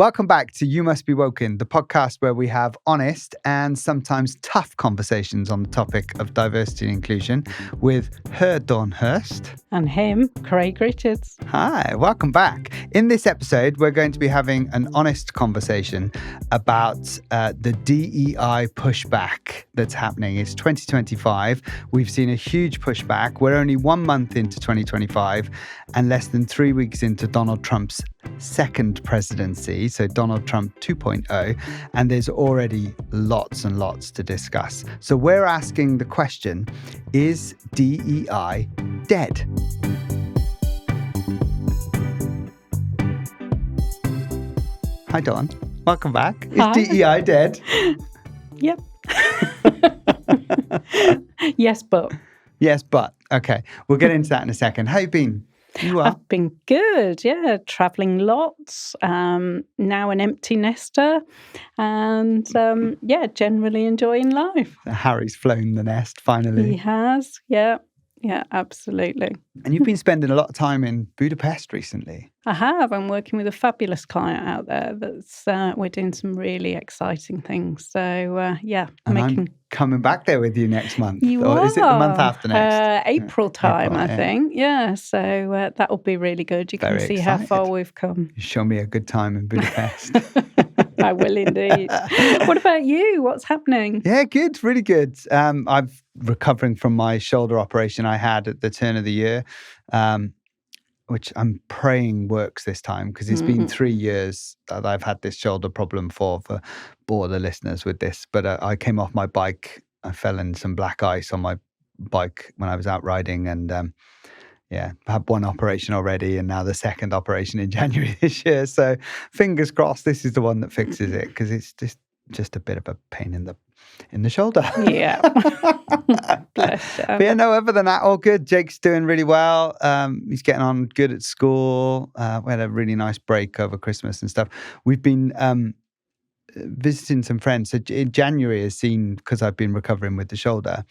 Welcome back to You Must Be Woken, the podcast where we have honest and sometimes tough conversations on the topic of diversity and inclusion with her, Dawn Hurst. And him, Craig Richards. Hi, welcome back. In this episode, we're going to be having an honest conversation about the DEI pushback that's happening. It's 2025. We've seen a huge pushback. We're only 1 month into 2025 and less than 3 weeks into Donald Trump's second presidency, so Donald Trump 2.0, and there's already lots and lots to discuss. So we're asking the question, is DEI dead? Hi, Dawn. Welcome back. Is Hi. DEI dead? Yep. Yes, but. Yes, but. Okay, we'll get into that in a second. How you been? You are? I've been good, yeah. Travelling lots, now an empty nester, and generally enjoying life. Harry's flown the nest, finally. He has, yeah, absolutely. And you've been spending a lot of time in Budapest recently. I have. I'm working with a fabulous client out there that's, we're doing some really exciting things. So, And I'm coming back there with you next month. You or are. Is it the month after next? April time, April, I think. Yeah, so that'll be really good. You can Very see how excited. far we've come. You show me a good time in Budapest. I will indeed. What about you? What's happening? Yeah, good, really good. I'm recovering from my shoulder operation I had at the turn of the year, which I'm praying works this time because it's been 3 years that I've had this shoulder problem for bore the listeners with this. But I came off my bike. I fell in some black ice on my bike when I was out riding and I had one operation already and now the second operation in January this year. So fingers crossed this is the one that fixes it because it's just a bit of a pain in the shoulder. Yeah. Bless you. But yeah, no, other than that, all good. Jake's doing really well. He's getting on good at school. We had a really nice break over Christmas and stuff. We've been visiting some friends. So in January has seen, because I've been recovering with the shoulder,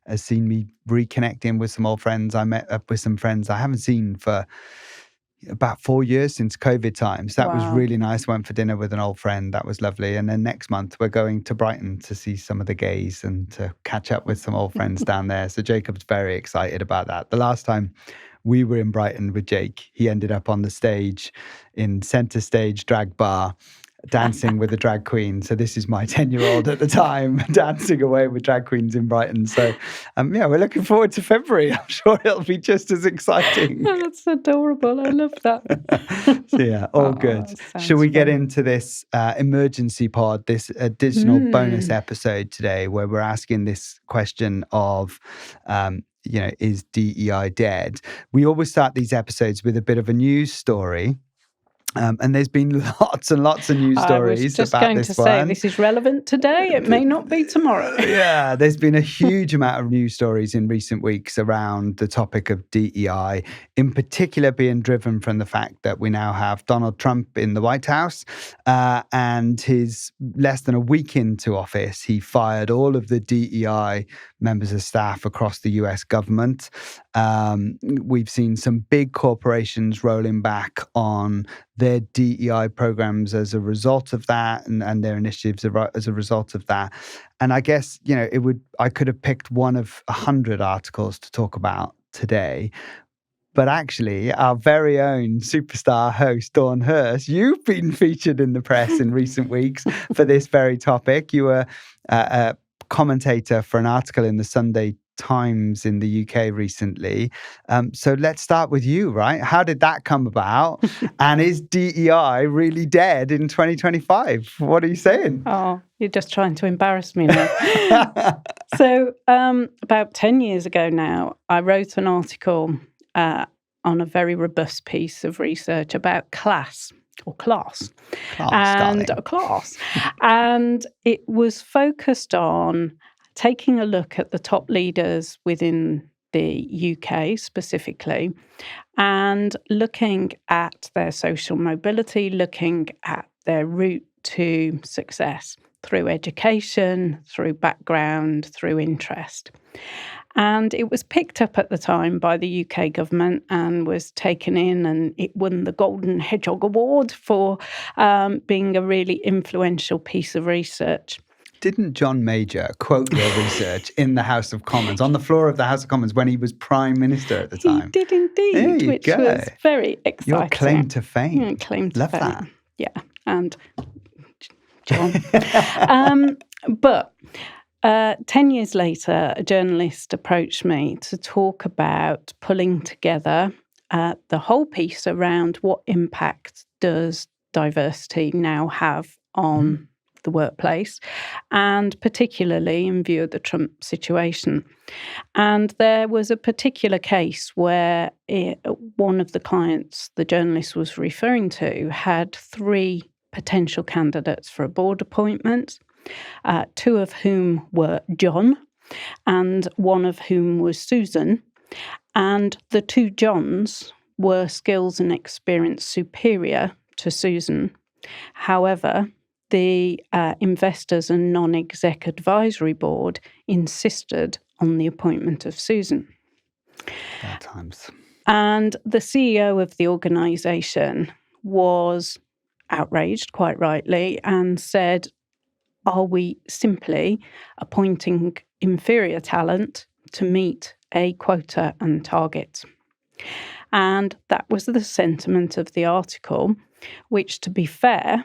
has seen me reconnecting with some old friends. I met up with some friends I haven't seen for about 4 years since COVID times. That was really nice. Went for dinner with an old friend. That was lovely. And then next month we're going to Brighton to see some of the gays and to catch up with some old friends down there. So Jacob's very excited about that. The last time we were in Brighton with Jake, he ended up on the stage in Centre Stage Drag Bar dancing with a drag queen. So this is my 10-year-old at the time dancing away with drag queens in Brighton. So we're looking forward to February. I'm sure it'll be just as exciting. Oh, that's adorable. I love that. So yeah, all good. Shall we get into this emergency pod, this additional bonus episode today where we're asking this question of, is DEI dead? We always start these episodes with a bit of a news story. And there's been lots and lots of news stories I was just about going this to say, one. this is relevant today. It may not be tomorrow. Yeah, there's been a huge amount of news stories in recent weeks around the topic of DEI, in particular being driven from the fact that we now have Donald Trump in the White House and his less than a week into office, he fired all of the DEI members of staff across the US government. We've seen some big corporations rolling back on their DEI programs as a result of that and their initiatives as a result of that. And I guess, I could have picked one of 100 articles to talk about today. But actually, our very own superstar host, Dawn Hurst, you've been featured in the press in recent weeks for this very topic. You were a commentator for an article in the Sunday Times in the UK recently. So let's start with you, right? How did that come about? And is DEI really dead in 2025? What are you saying? Oh, you're just trying to embarrass me now. So about 10 years ago now, I wrote an article on a very robust piece of research about class. And it was focused on taking a look at the top leaders within the UK specifically and looking at their social mobility, looking at their route to success through education, through background, through interest. And it was picked up at the time by the UK government and was taken in, and it won the Golden Hedgehog Award for being a really influential piece of research. Didn't John Major quote your research in the House of Commons, on the floor of the House of Commons when he was Prime Minister at the time? He did indeed, which was very exciting. Your claim to fame. Love fame. That. Yeah, and John. But 10 years later, a journalist approached me to talk about pulling together the whole piece around what impact does diversity now have on the workplace, and particularly in view of the Trump situation. And there was a particular case where one of the clients the journalist was referring to had 3 potential candidates for a board appointment, 2 of whom were John and 1 of whom was Susan. And the 2 Johns were skills and experience superior to Susan. However, the Investors and Non-Exec Advisory Board insisted on the appointment of Susan. Bad times. And the CEO of the organisation was outraged, quite rightly, and said, are we simply appointing inferior talent to meet a quota and target? And that was the sentiment of the article, which, to be fair,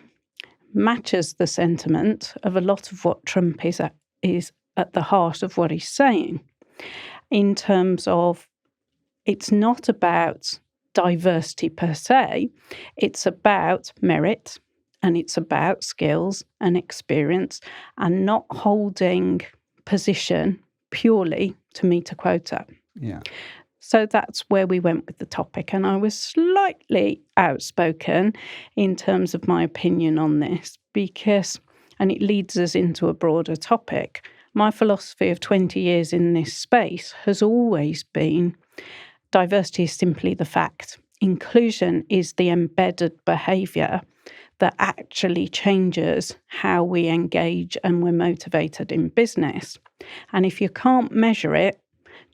matches the sentiment of a lot of what Trump is at the heart of what he's saying, in terms of it's not about diversity per se, it's about merit and it's about skills and experience, and not holding position purely to meet a quota. Yeah. So that's where we went with the topic. And I was slightly outspoken in terms of my opinion on this because, and it leads us into a broader topic, my philosophy of 20 years in this space has always been diversity is simply the fact. Inclusion is the embedded behaviour that actually changes how we engage and we're motivated in business. And if you can't measure it,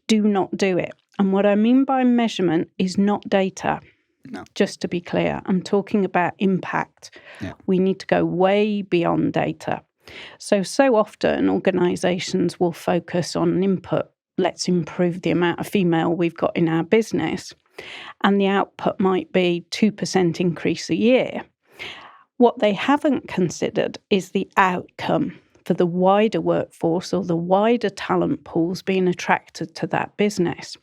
do not do it. And what I mean by measurement is not data. No. Just to be clear, I'm talking about impact. Yeah. We need to go way beyond data. So often organisations will focus on an input. Let's improve the amount of female we've got in our business. And the output might be 2% increase a year. What they haven't considered is the outcome for the wider workforce or the wider talent pools being attracted to that business.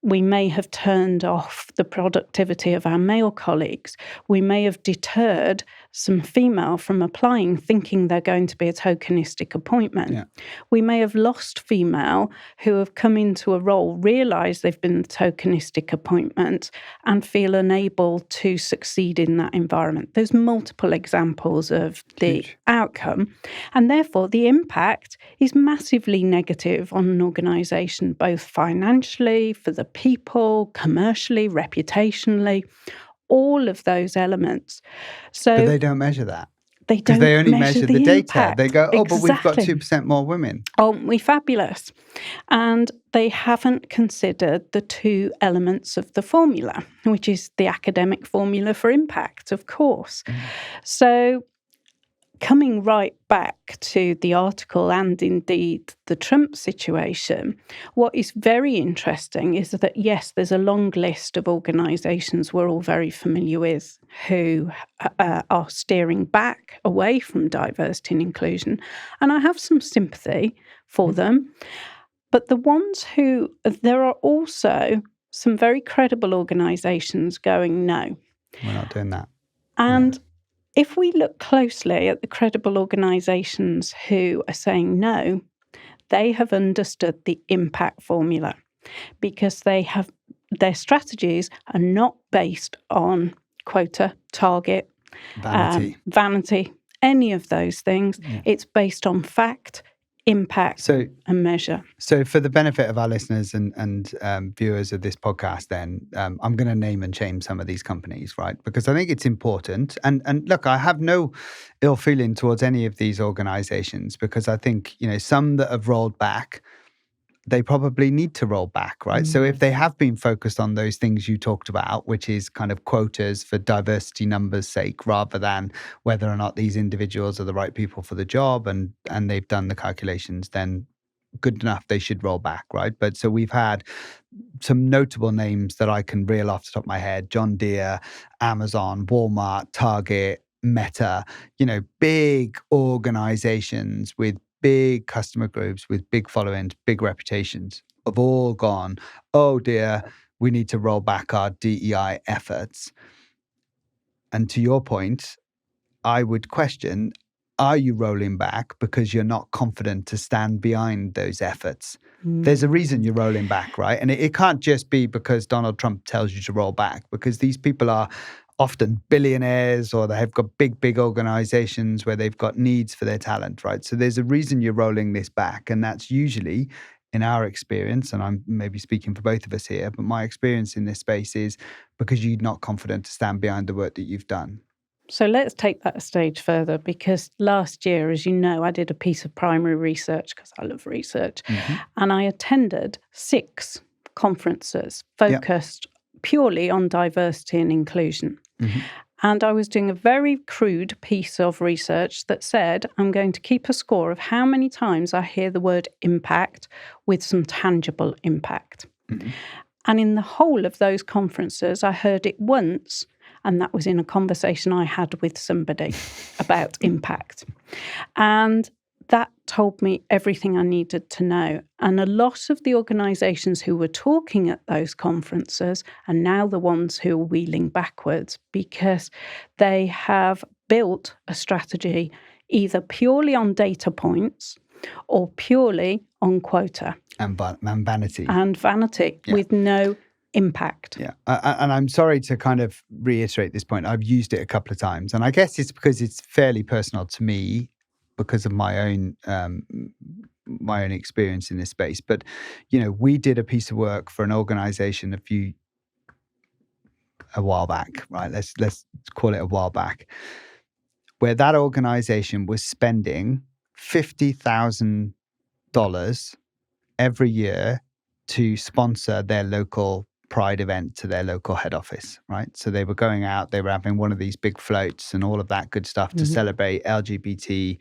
We may have turned off the productivity of our male colleagues. We may have deterred some female from applying, thinking they're going to be a tokenistic appointment. Yeah. We may have lost female who have come into a role, realise they've been a tokenistic appointment, and feel unable to succeed in that environment. There's multiple examples of the outcome, and therefore the impact is massively negative on an organisation, both financially, for the people, commercially, reputationally, all of those elements. So, but they don't measure that. They don't. Because they only measure the data. Impact. They go, oh, exactly. But we've got 2% more women. Aren't we fabulous? And they haven't considered the 2 elements of the formula, which is the academic formula for impact, of course. So coming right back to the article and indeed the Trump situation, what is very interesting is that, yes, there's a long list of organisations we're all very familiar with who are steering back away from diversity and inclusion. And I have some sympathy for them. But the ones there are also some very credible organisations going, no. We're not doing that. And if we look closely at the credible organisations who are saying no, they have understood the impact formula because their strategies are not based on quota, target, vanity, any of those things. Yeah. It's based on fact, impact, and measure. So for the benefit of our listeners and viewers of this podcast, then I'm going to name and shame some of these companies, right? Because I think it's important. And look, I have no ill feeling towards any of these organizations because I think, some that have rolled back they probably need to roll back, right? So if they have been focused on those things you talked about, which is kind of quotas for diversity numbers' sake, rather than whether or not these individuals are the right people for the job, and they've done the calculations, then good enough, they should roll back, right? But so we've had some notable names that I can reel off the top of my head: John Deere, Amazon, Walmart, Target, Meta, big organizations with big customer groups, with big followings, big reputations, have all gone, oh dear, we need to roll back our DEI efforts. And to your point, I would question, are you rolling back because you're not confident to stand behind those efforts? There's a reason you're rolling back, right? And it can't just be because Donald Trump tells you to roll back, because these people are often billionaires, or they have got big organizations where they've got needs for their talent, right? So there's a reason you're rolling this back. And that's usually, in our experience, and I'm maybe speaking for both of us here, but my experience in this space is because you're not confident to stand behind the work that you've done. So let's take that a stage further, because last year, as you know, I did a piece of primary research because I love research, and I attended 6 conferences focused purely on diversity and inclusion. And I was doing a very crude piece of research that said, I'm going to keep a score of how many times I hear the word impact with some tangible impact. And in the whole of those conferences, I heard it once, and that was in a conversation I had with somebody about impact. And that told me everything I needed to know. And a lot of the organisations who were talking at those conferences are now the ones who are wheeling backwards, because they have built a strategy either purely on data points or purely on quota. And vanity. And vanity, with no impact. Yeah. And I'm sorry to kind of reiterate this point. I've used it a couple of times, and I guess it's because it's fairly personal to me because of my own experience in this space. But, we did a piece of work for an organization a while back, right? Let's call it a while back, where that organization was spending $50,000 every year to sponsor their local Pride event to their local head office, right? So they were going out, they were having one of these big floats and all of that good stuff to celebrate LGBT,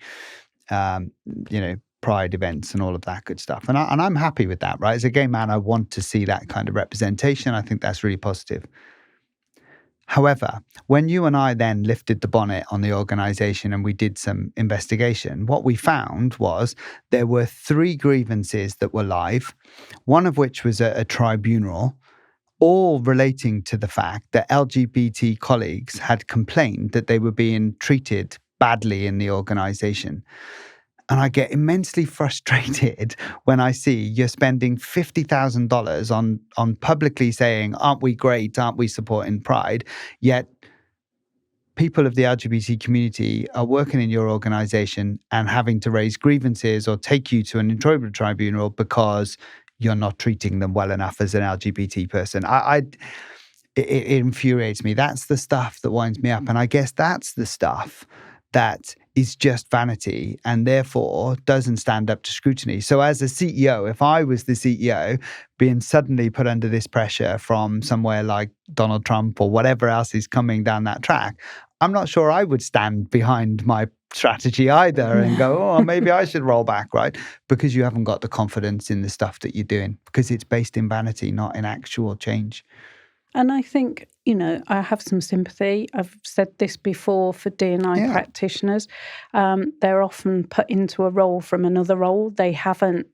Pride events and all of that good stuff. And I'm happy with that, right? As a gay man, I want to see that kind of representation. I think that's really positive. However, when you and I then lifted the bonnet on the organization and we did some investigation, what we found was there were 3 grievances that were live, one of which was a tribunal, all relating to the fact that LGBT colleagues had complained that they were being treated badly in the organization. And I get immensely frustrated when I see you're spending $50,000 on publicly saying, aren't we great? Aren't we supporting Pride? Yet people of the LGBT community are working in your organization and having to raise grievances or take you to an employment tribunal because you're not treating them well enough as an LGBT person. It infuriates me. That's the stuff that winds me up. And I guess that's the stuff that is just vanity and therefore doesn't stand up to scrutiny. So as a CEO, if I was the CEO being suddenly put under this pressure from somewhere like Donald Trump or whatever else is coming down that track, I'm not sure I would stand behind my strategy either and go, oh, maybe I should roll back, right? Because you haven't got the confidence in the stuff that you're doing, because it's based in vanity, not in actual change. And I think, I have some sympathy. I've said this before for DEI practitioners. They're often put into a role from another role. They haven't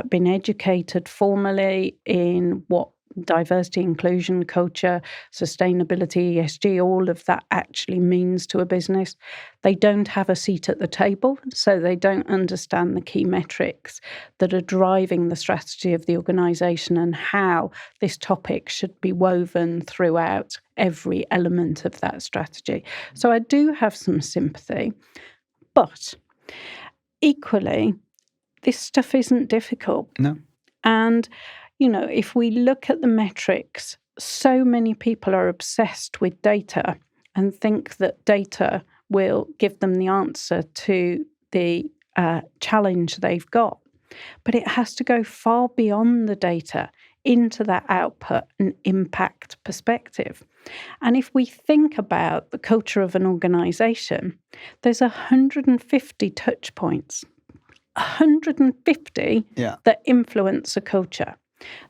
been educated formally in what diversity, inclusion, culture, sustainability, ESG, all of that actually means to a business. They don't have a seat at the table, so they don't understand the key metrics that are driving the strategy of the organisation and how this topic should be woven throughout every element of that strategy. So I do have some sympathy, but equally, this stuff isn't difficult. No. And if we look at the metrics, so many people are obsessed with data and think that data will give them the answer to the challenge they've got. but it has to go far beyond the data into that output and impact perspective. And if we think about the culture of an organisation, there's 150 touch points, 150 that influence a culture,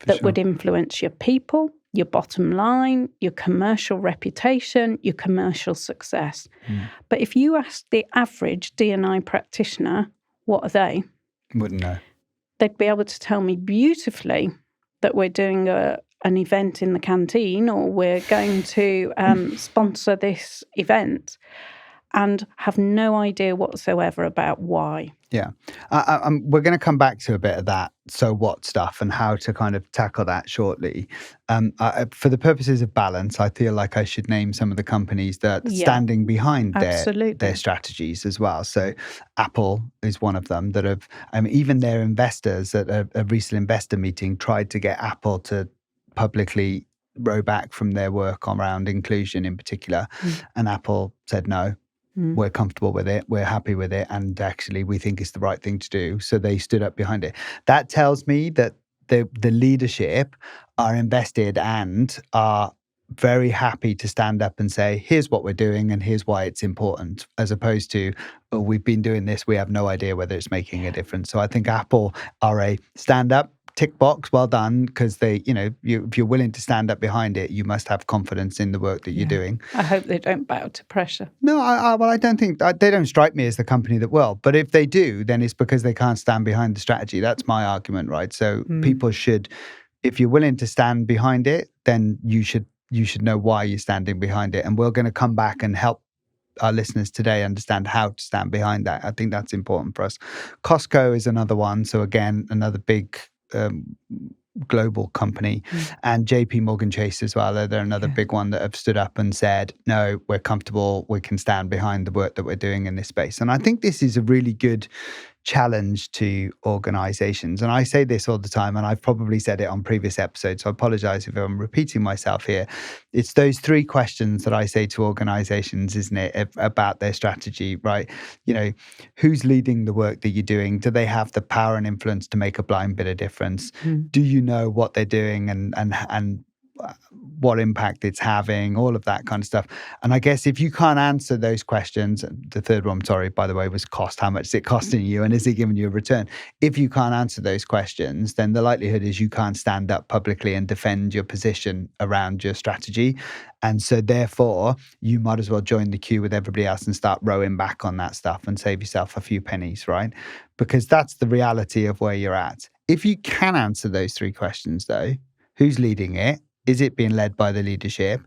that would influence your people, your bottom line, your commercial reputation, your commercial success. But if you ask the average D&I practitioner, what are they? Wouldn't know. They'd be able to tell me beautifully that we're doing an event in the canteen, or we're going to sponsor this event, and have no idea whatsoever about why. Yeah. We're going to come back to a bit of that so what stuff and how to kind of tackle that shortly. For the purposes of balance, I feel like I should name some of the companies that are standing behind their strategies as well. So Apple is one of them that have, even their investors at a recent investor meeting tried to get Apple to publicly row back from their work around inclusion in particular. And Apple said no. We're comfortable with it. We're happy with it. And actually, we think it's the right thing to do. So they stood up behind it. That tells me that the leadership are invested and are very happy to stand up and say, here's what we're doing and here's why it's important, as opposed to, oh, we've been doing this. We have no idea whether it's making a difference. So I think Apple are a stand up, tick box, well done, because they, if you're willing to stand up behind it, you must have confidence in the work that you're doing. I hope they don't bow to pressure. No, I don't think, they don't strike me as the company that will. But if they do, then it's because they can't stand behind the strategy. That's my argument, right? So people should, if you're willing to stand behind it, then you should know why you're standing behind it. And we're going to come back and help our listeners today understand how to stand behind that. I think that's important for us. Costco is another one. So again, another big global company, and JP Morgan Chase as well. They're another big one that have stood up and said, no, we're comfortable, we can stand behind the work that we're doing in this space. And I think this is a really good challenge to organizations. And I say this all the time, and I've probably said it on previous episodes, so I apologize if I'm repeating myself here. It's those three questions that I say to organizations, isn't it, about their strategy, right? Who's leading the work that you're doing? Do they have the power and influence to make a blind bit of difference? Do you know what they're doing and what impact it's having, all of that kind of stuff. And I guess if you can't answer those questions, the third one, sorry, by the way, was cost. How much is it costing you and is it giving you a return? If you can't answer those questions, then the likelihood is you can't stand up publicly and defend your position around your strategy. And so therefore, you might as well join the queue with everybody else and start rowing back on that stuff and save yourself a few pennies, right? Because that's the reality of where you're at. If you can answer those three questions though, who's leading it? Is it being led by the leadership?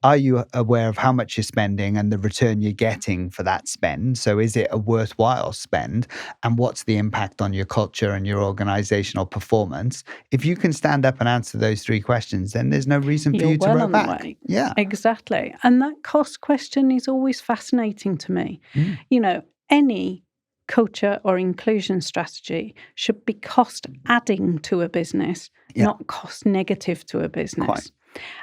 Are you aware of how much you're spending and the return you're getting for that spend? So is it a worthwhile spend? And what's the impact on your culture and your organizational performance? If you can stand up and answer those three questions, then there's no reason for you to row back. Way. Yeah, exactly. And that cost question is always fascinating to me. Any culture or inclusion strategy should be cost adding to a business, not cost negative to a business. Quite.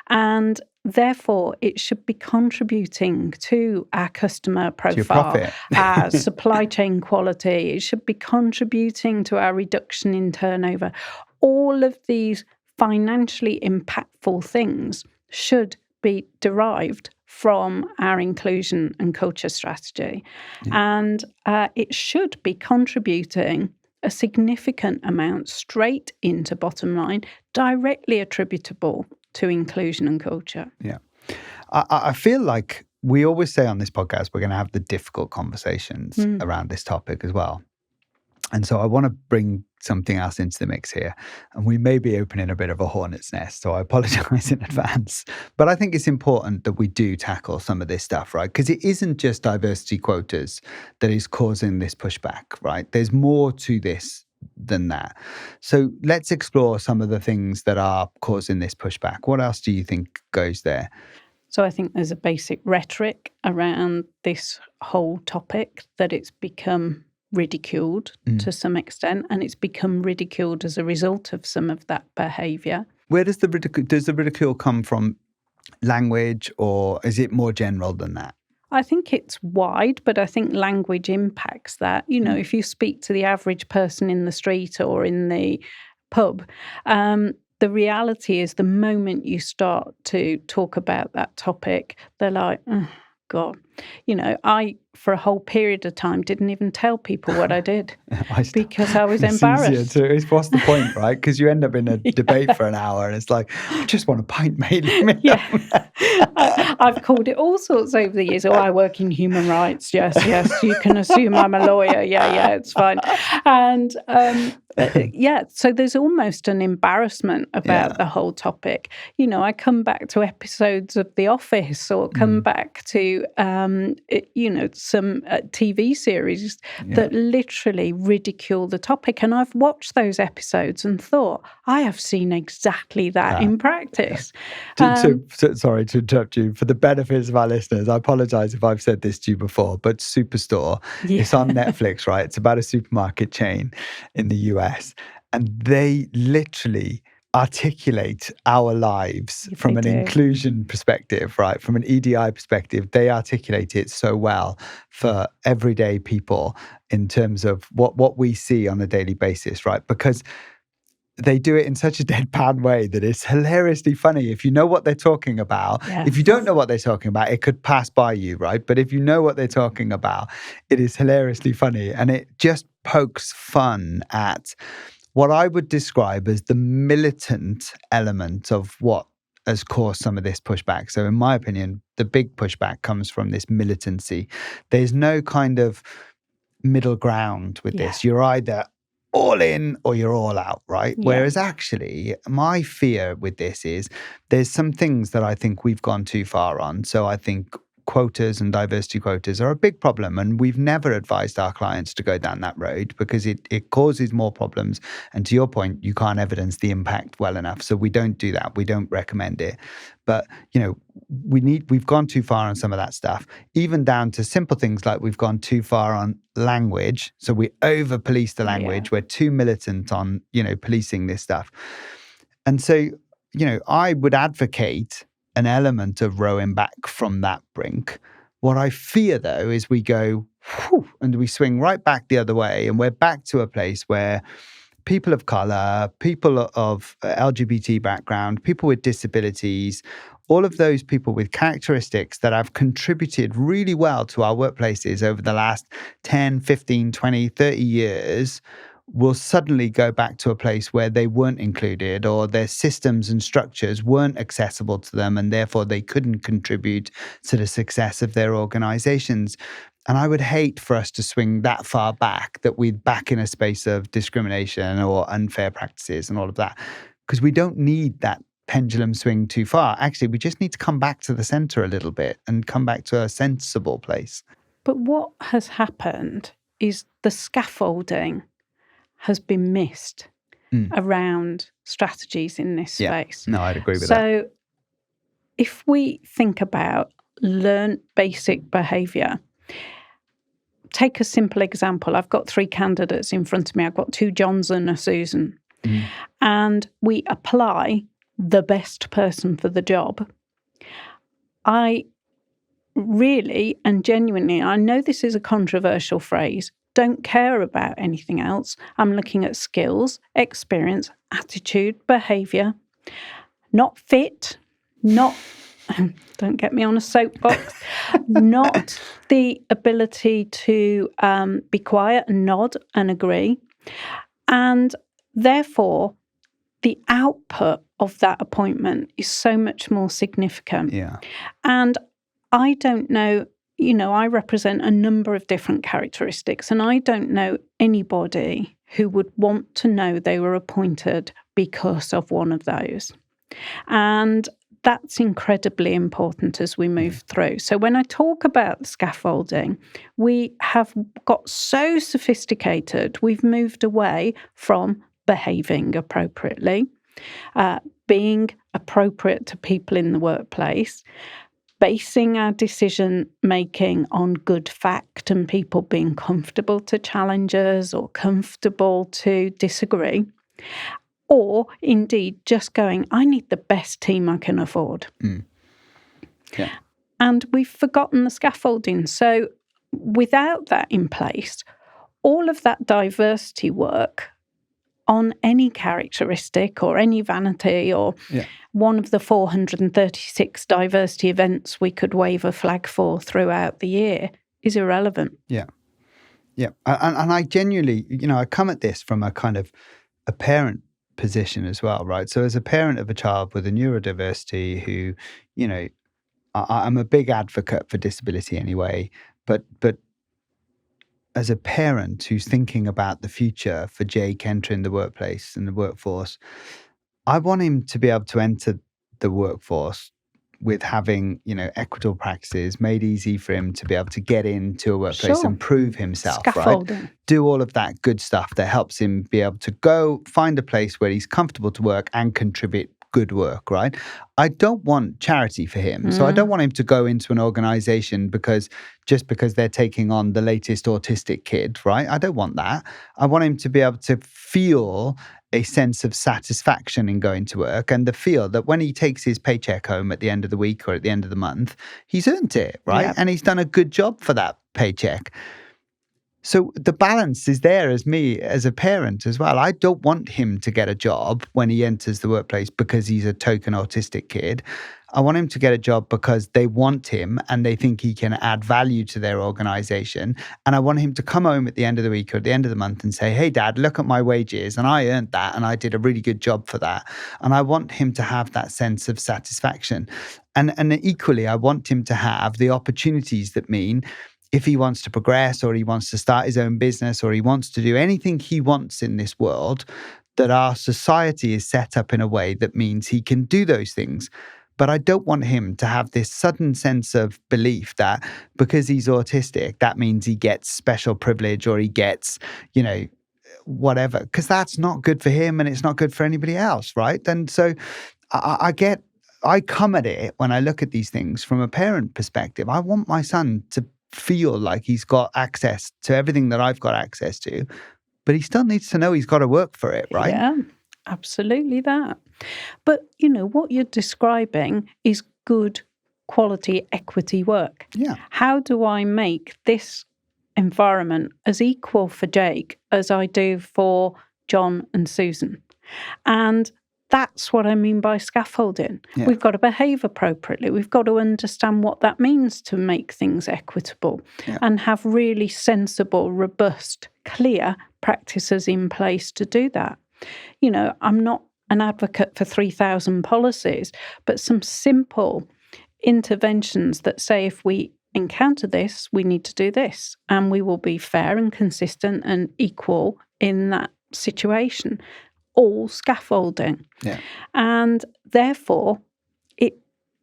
And therefore, it should be contributing to our customer profile, our supply chain quality. It should be contributing to our reduction in turnover. All of these financially impactful things should be derived from our inclusion and culture strategy. And it should be contributing a significant amount straight into bottom line, directly attributable to inclusion and culture. Yeah. I feel like we always say on this podcast, we're going to have the difficult conversations around this topic as well. And so I want to bring something else into the mix here. And we may be opening a bit of a hornet's nest, so I apologize in advance. But I think it's important that we do tackle some of this stuff, right? Because it isn't just diversity quotas that is causing this pushback, right? There's more to this than that. So let's explore some of the things that are causing this pushback. What else do you think goes there? So I think there's a basic rhetoric around this whole topic that it's become ridiculed to some extent, and it's become ridiculed as a result of some of that behaviour. Where does the ridicule come from? Language, or is it more general than that? I think it's wide, but I think language impacts that. If you speak to the average person in the street or in the pub, the reality is the moment you start to talk about that topic, they're like, oh, God. I, for a whole period of time, didn't even tell people what I did because I was embarrassed. What's the point, right? Because you end up in a debate for an hour and it's like, I just want a pint, mate. Yeah. I've called it all sorts over the years. I work in human rights. Yes, you can assume I'm a lawyer. Yeah, it's fine. And so there's almost an embarrassment about the whole topic. I come back to episodes of The Office or come back to, some TV series that literally ridicule the topic. And I've watched those episodes and thought, I have seen exactly that in practice. Sorry to interrupt you. For the benefits of our listeners, I apologize if I've said this to you before, but Superstore, it's on Netflix, right? It's about a supermarket chain in the US. And they literally articulate our lives from an inclusion perspective, right? From an EDI perspective, they articulate it so well for everyday people in terms of what we see on a daily basis, right? Because they do it in such a deadpan way that it's hilariously funny. If you know what they're talking about, if you don't know what they're talking about, it could pass by you, right? But if you know what they're talking about, it is hilariously funny. And it just pokes fun at what I would describe as the militant element of what has caused some of this pushback. So in my opinion, the big pushback comes from this militancy. There's no kind of middle ground with this. You're either all in or you're all out, right? Whereas actually, my fear with this is there's some things that I think we've gone too far on. So I think quotas and diversity quotas are a big problem, and we've never advised our clients to go down that road because it causes more problems. And to your point, you can't evidence the impact well enough. So we don't do that. We don't recommend it. But, we've gone too far on some of that stuff, even down to simple things like we've gone too far on language. So we over police the language. We're too militant on, policing this stuff. And so, I would advocate an element of rowing back from that brink. What I fear, though, is we go, and we swing right back the other way, and we're back to a place where people of color, people of LGBT background, people with disabilities, all of those people with characteristics that have contributed really well to our workplaces over the last 10, 15, 20, 30 years will suddenly go back to a place where they weren't included, or their systems and structures weren't accessible to them, and therefore they couldn't contribute to the success of their organizations. And I would hate for us to swing that far back, that we're back in a space of discrimination or unfair practices and all of that, because we don't need that pendulum swing too far. Actually, we just need to come back to the center a little bit and come back to a sensible place. But what has happened is the scaffolding has been missed around strategies in this space. No, I'd agree with that. So if we think about learned basic behaviour, take a simple example. I've got 3 candidates in front of me. I've got 2 Johns and a Susan. And we apply the best person for the job. I really and genuinely, I know this is a controversial phrase, don't care about anything else. I'm looking at skills, experience, attitude, behaviour, not fit, not, don't get me on a soapbox, not the ability to be quiet and nod and agree. And therefore, the output of that appointment is so much more significant. And I don't know, I represent a number of different characteristics, and I don't know anybody who would want to know they were appointed because of one of those. And that's incredibly important as we move through. So when I talk about scaffolding, we have got so sophisticated, we've moved away from behaving appropriately, being appropriate to people in the workplace, basing our decision-making on good fact and people being comfortable to challenge us or comfortable to disagree, or indeed just going, I need the best team I can afford. And we've forgotten the scaffolding. So without that in place, all of that diversity work on any characteristic or any vanity or one of the 436 diversity events we could wave a flag for throughout the year is irrelevant. Yeah. And I genuinely, I come at this from a kind of a parent position as well, right? So as a parent of a child with a neurodiversity who, I'm a big advocate for disability anyway, but as a parent who's thinking about the future for Jake entering the workplace and the workforce, I want him to be able to enter the workforce with having, equitable practices made easy for him to be able to get into a workplace and prove himself, Scaffolding. right? Do all of that good stuff that helps him be able to go find a place where he's comfortable to work and contribute good work, right? I don't want charity for him. So I don't want him to go into an organization because they're taking on the latest autistic kid, right? I don't want that. I want him to be able to feel a sense of satisfaction in going to work and the feel that when he takes his paycheck home at the end of the week or at the end of the month, he's earned it, right? Yep. And he's done a good job for that paycheck. So the balance is there as me as a parent as well. I don't want him to get a job when he enters the workplace because he's a token autistic kid. I want him to get a job because they want him and they think he can add value to their organization. And I want him to come home at the end of the week or at the end of the month and say, hey, Dad, look at my wages. And I earned that and I did a really good job for that. And I want him to have that sense of satisfaction. And equally, I want him to have the opportunities that mean if he wants to progress or he wants to start his own business or he wants to do anything he wants in this world, that our society is set up in a way that means he can do those things. But I don't want him to have this sudden sense of belief that because he's autistic, that means he gets special privilege or he gets, whatever, because that's not good for him and it's not good for anybody else, right? And so I come at it when I look at these things from a parent perspective. I want my son to feel like he's got access to everything that I've got access to, but he still needs to know he's got to work for it, right? Yeah, absolutely that. But, what you're describing is good quality equity work. Yeah. How do I make this environment as equal for Jake as I do for John and Susan? And that's what I mean by scaffolding. Yeah. We've got to behave appropriately. We've got to understand what that means to make things equitable and have really sensible, robust, clear practices in place to do that. I'm not an advocate for 3,000 policies, but some simple interventions that say if we encounter this, we need to do this, and we will be fair and consistent and equal in that situation. All scaffolding. Yeah. And therefore,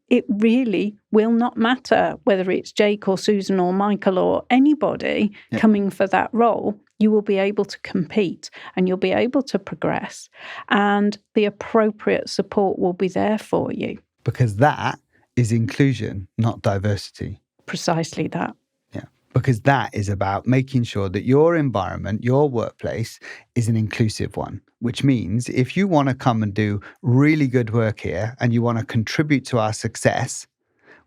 it really will not matter whether it's Jake or Susan or Michael or anybody coming for that role. You will be able to compete and you'll be able to progress, and the appropriate support will be there for you. Because that is inclusion, not diversity. Precisely that. Because that is about making sure that your environment, your workplace, is an inclusive one, which means if you want to come and do really good work here and you want to contribute to our success,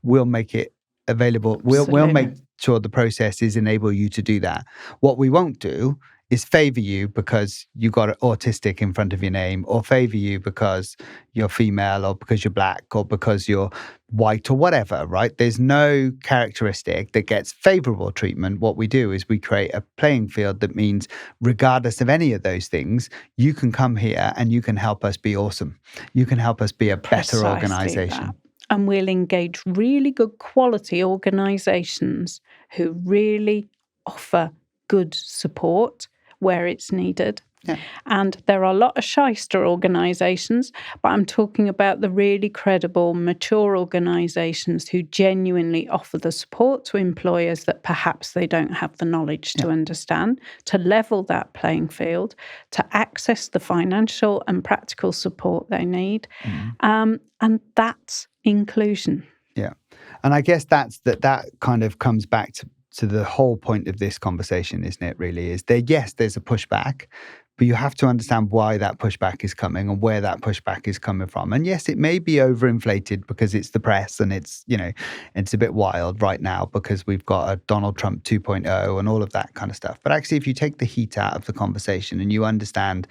we'll make it available. We'll make sure the processes enable you to do that. What we won't do is favor you because you got autistic in front of your name, or favor you because you're female or because you're black or because you're white or whatever, right? There's no characteristic that gets favorable treatment. What we do is we create a playing field that means regardless of any of those things, you can come here and you can help us be awesome. You can help us be a better organization. And we'll engage really good quality organizations who really offer good support where it's needed. Yeah. And there are a lot of shyster organisations, but I'm talking about the really credible, mature organisations who genuinely offer the support to employers that perhaps they don't have the knowledge to understand, to level that playing field, to access the financial and practical support they need. And that's inclusion. Yeah. And I guess that kind of comes back to the whole point of this conversation, isn't it, really, is there's a pushback, But you have to understand why that pushback is coming and where that pushback is coming from. And yes, it may be overinflated because it's the press and it's, it's a bit wild right now because we've got a Donald Trump 2.0 and all of that kind of stuff. But actually, if you take the heat out of the conversation and you understand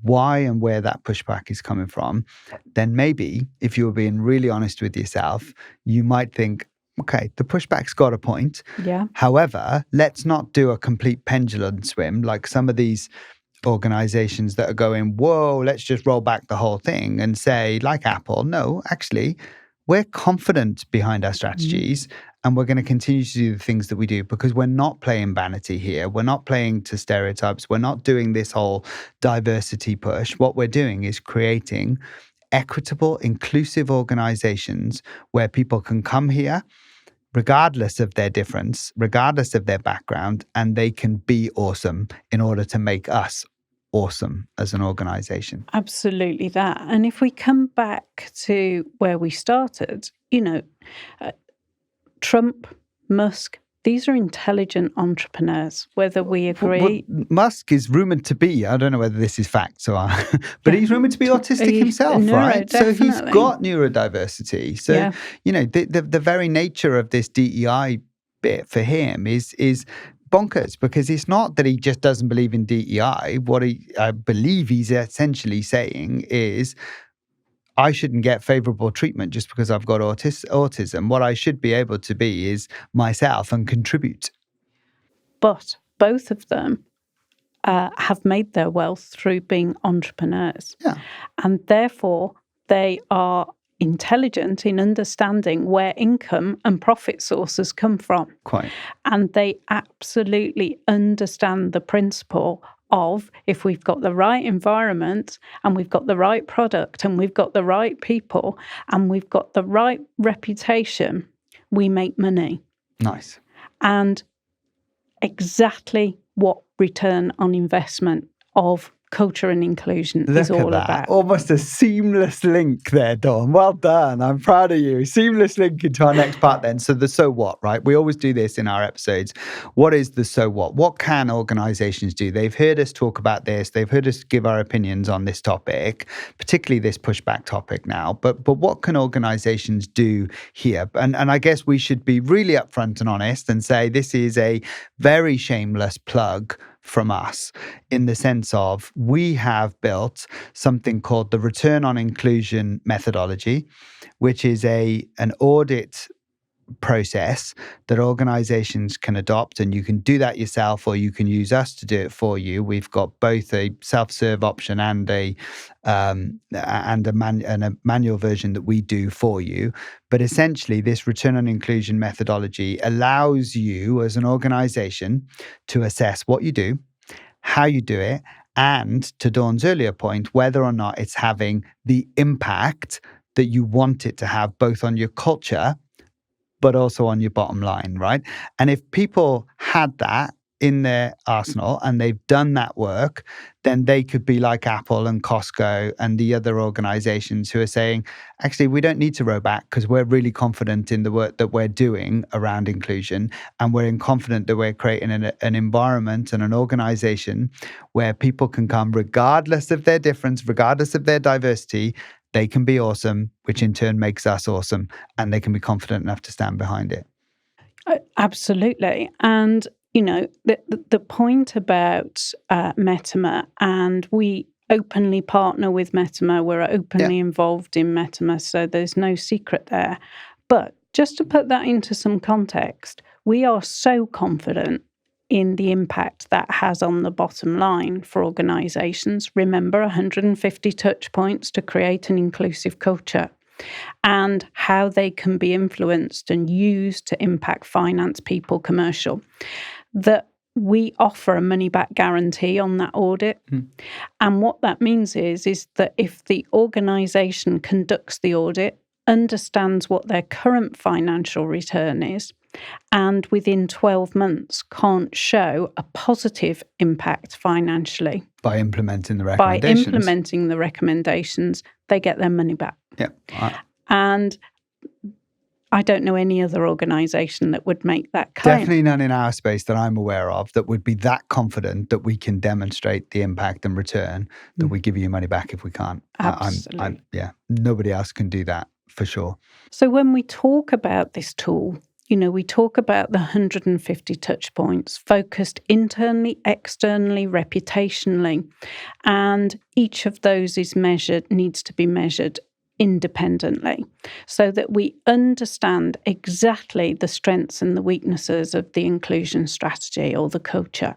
why and where that pushback is coming from, then maybe if you were being really honest with yourself, you might think, okay, the pushback's got a point. Yeah. However, let's not do a complete pendulum swim like some of these organizations that are going, whoa, let's just roll back the whole thing and say, like Apple, no, actually, we're confident behind our strategies and we're going to continue to do the things that we do because we're not playing vanity here. We're not playing to stereotypes. We're not doing this whole diversity push. What we're doing is creating equitable, inclusive organizations where people can come here regardless of their difference, regardless of their background, and they can be awesome in order to make us awesome as an organization. Absolutely that. And if we come back to where we started, Trump, Musk, these are intelligent entrepreneurs, whether we agree. Well, Musk is rumored to be, I don't know whether this is facts or, but he's rumored to be autistic himself, right? Definitely. So he's got neurodiversity. So, the very nature of this DEI bit for him is bonkers because it's not that he just doesn't believe in DEI. What I believe he's essentially saying is, I shouldn't get favorable treatment just because I've got autism. What I should be able to be is myself and contribute. But both of them have made their wealth through being entrepreneurs. Yeah. And therefore, they are intelligent in understanding where income and profit sources come from. Quite. And they absolutely understand the principle of if we've got the right environment and we've got the right product and we've got the right people and we've got the right reputation, we make money. Nice. And exactly what return on investment of culture and inclusion is all about. Almost a seamless link there, Dawn. Well done. I'm proud of you. Seamless link into our next part then. So the so what, right? We always do this in our episodes. What is the so what? What can organizations do? They've heard us talk about this. They've heard us give our opinions on this topic, particularly this pushback topic now. But what can organizations do here? And I guess we should be really upfront and honest and say this is a very shameless plug from us in the sense of we have built something called the Return on Inclusion methodology, which is an audit process that organizations can adopt, and you can do that yourself or you can use us to do it for you. We've got both a self-serve option and a manual version that we do for you. But essentially, this Return on Inclusion methodology allows you as an organization to assess what you do, how you do it, and to Dawn's earlier point, whether or not it's having the impact that you want it to have, both on your culture but also on your bottom line, right? And if people had that in their arsenal and they've done that work, then they could be like Apple and Costco and the other organizations who are saying, actually, we don't need to row back because we're really confident in the work that we're doing around inclusion. And we're confident that we're creating an environment and an organization where people can come regardless of their difference, regardless of their diversity. They can be awesome, which in turn makes us awesome, and they can be confident enough to stand behind it. Absolutely. And, the point about Metama, and we openly partner with Metama, we're openly involved in Metama, so there's no secret there. But just to put that into some context, we are so confident in the impact that has on the bottom line for organizations. Remember, 150 touch points to create an inclusive culture and how they can be influenced and used to impact finance, people, commercial. That we offer a money-back guarantee on that audit. And what that means is that if the organization conducts the audit, understands what their current financial return is, and within 12 months can't show a positive impact financially. By implementing the recommendations. They get their money back. Yeah. And I don't know any other organisation that would make that claim. Definitely none in our space that I'm aware of that would be that confident that we can demonstrate the impact and return that we give you money back if we can't. Absolutely. Nobody else can do that for sure. So when we talk about this tool, we talk about the 150 touch points focused internally, externally, reputationally, and each of those needs to be measured independently so that we understand exactly the strengths and the weaknesses of the inclusion strategy or the culture.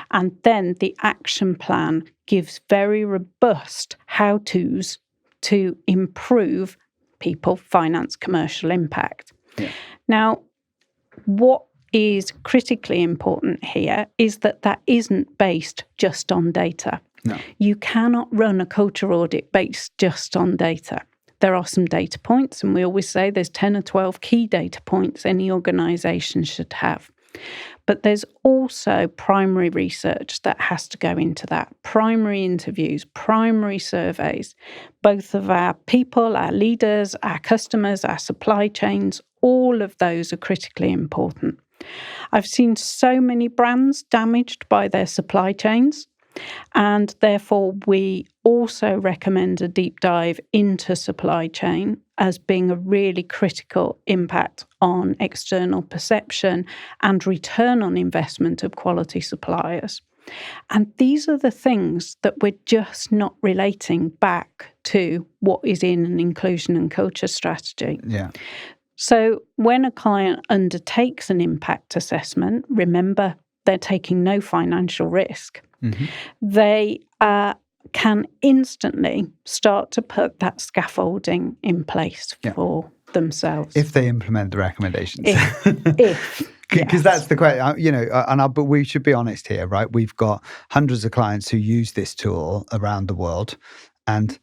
And then the action plan gives very robust how-tos to improve people, finance, commercial impact. Yeah. Now, what is critically important here is that isn't based just on data. No. You cannot run a culture audit based just on data. There are some data points, and we always say there's 10 or 12 key data points any organisation should have. But there's also primary research that has to go into that. Primary interviews, primary surveys, both of our people, our leaders, our customers, our supply chains, all of those are critically important. I've seen so many brands damaged by their supply chains, and therefore we also recommend a deep dive into supply chain as being a really critical impact on external perception and return on investment of quality suppliers. And these are the things that we're just not relating back to what is in an inclusion and culture strategy. Yeah. So when a client undertakes an impact assessment, remember they're taking no financial risk. Mm-hmm. They can instantly start to put that scaffolding in place for themselves. If they implement the recommendations. If Because that's the question, but we should be honest here, right? We've got hundreds of clients who use this tool around the world, and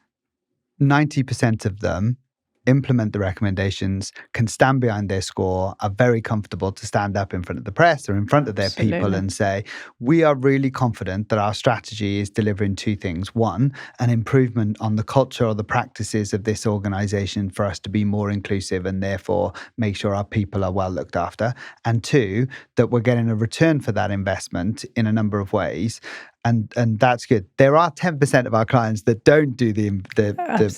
90% of them implement the recommendations, can stand behind their score, are very comfortable to stand up in front of the press or in front of their people and say, we are really confident that our strategy is delivering two things. One, an improvement on the culture or the practices of this organization for us to be more inclusive and therefore make sure our people are well looked after. And two, that we're getting a return for that investment in a number of ways. And that's good. There are 10% of our clients that don't do the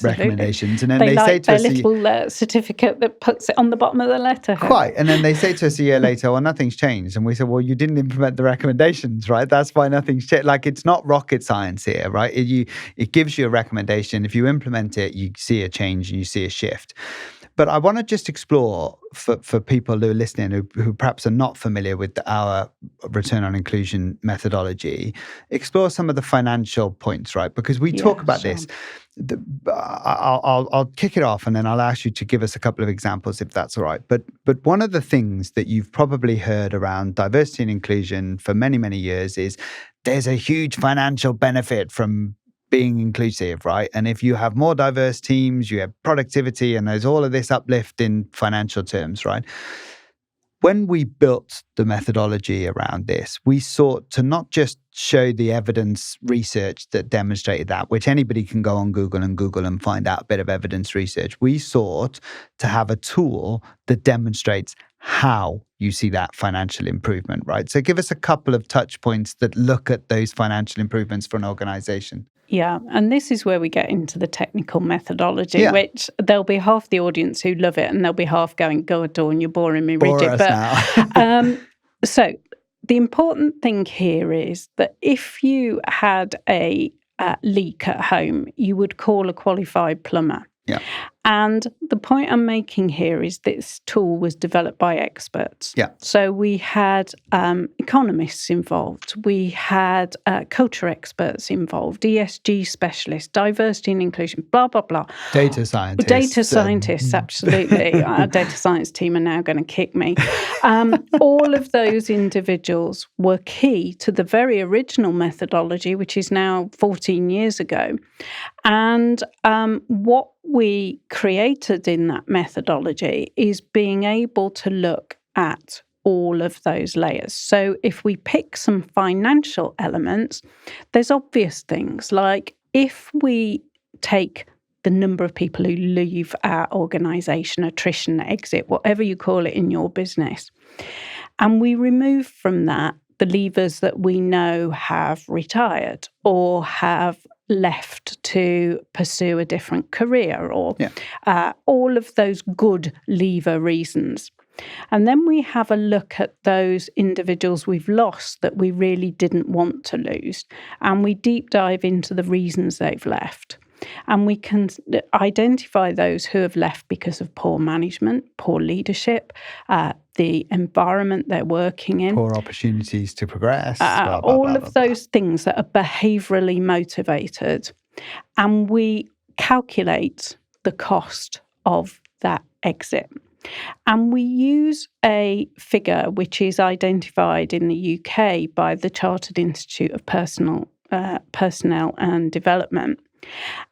recommendations, and then they say to us, their little certificate that puts it on the bottom of the letter. Quite, and then they say to us a year later, "Well, nothing's changed," and we say, "Well, you didn't implement the recommendations, right? That's why nothing's changed." Like, it's not rocket science here, right? It gives you a recommendation. If you implement it, you see a change and you see a shift. But I want to just explore for people who are listening who perhaps are not familiar with our return on inclusion methodology, explore some of the financial points, right? Because we talk about this. I'll kick it off and then I'll ask you to give us a couple of examples if that's all right. But one of the things that you've probably heard around diversity and inclusion for many, many years is there's a huge financial benefit from being inclusive, right? And if you have more diverse teams, you have productivity, and there's all of this uplift in financial terms, right? When we built the methodology around this, we sought to not just show the evidence research that demonstrated that, which anybody can go on Google and find out a bit of evidence research. We sought to have a tool that demonstrates how you see that financial improvement, right? So give us a couple of touch points that look at those financial improvements for an organization. Yeah, and this is where we get into the technical methodology, which there'll be half the audience who love it and there'll be half going, "God, Dawn, you're boring me, Bridget." So the important thing here is that if you had a leak at home, you would call a qualified plumber. Yeah. And the point I'm making here is this tool was developed by experts. Yeah. So we had economists involved, we had culture experts involved, ESG specialists, diversity and inclusion, blah, blah, blah. Data scientists. Absolutely. Our data science team are now going to kick me. All of those individuals were key to the very original methodology, which is now 14 years ago. And what we created in that methodology is being able to look at all of those layers. So if we pick some financial elements, there's obvious things like if we take the number of people who leave our organisation, attrition, exit, whatever you call it in your business. And we remove from that the leavers that we know have retired or have left to pursue a different career or all of those good leaver reasons. And then we have a look at those individuals we've lost that we really didn't want to lose. And we deep dive into the reasons they've left. And we can identify those who have left because of poor management, poor leadership, the environment they're working in. Poor opportunities to progress. All of those things that are behaviourally motivated. And we calculate the cost of that exit. And we use a figure which is identified in the UK by the Chartered Institute of Personnel and Development.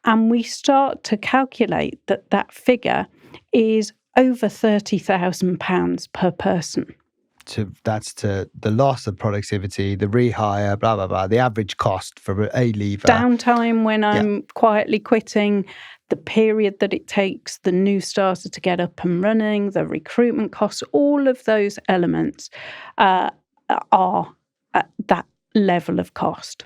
And we start to calculate that figure is over £30,000 per person. That's to the loss of productivity, the rehire, blah, blah, blah, the average cost for a leaver. Downtime when I'm quietly quitting, the period that it takes the new starter to get up and running, the recruitment costs, all of those elements are at that level of cost.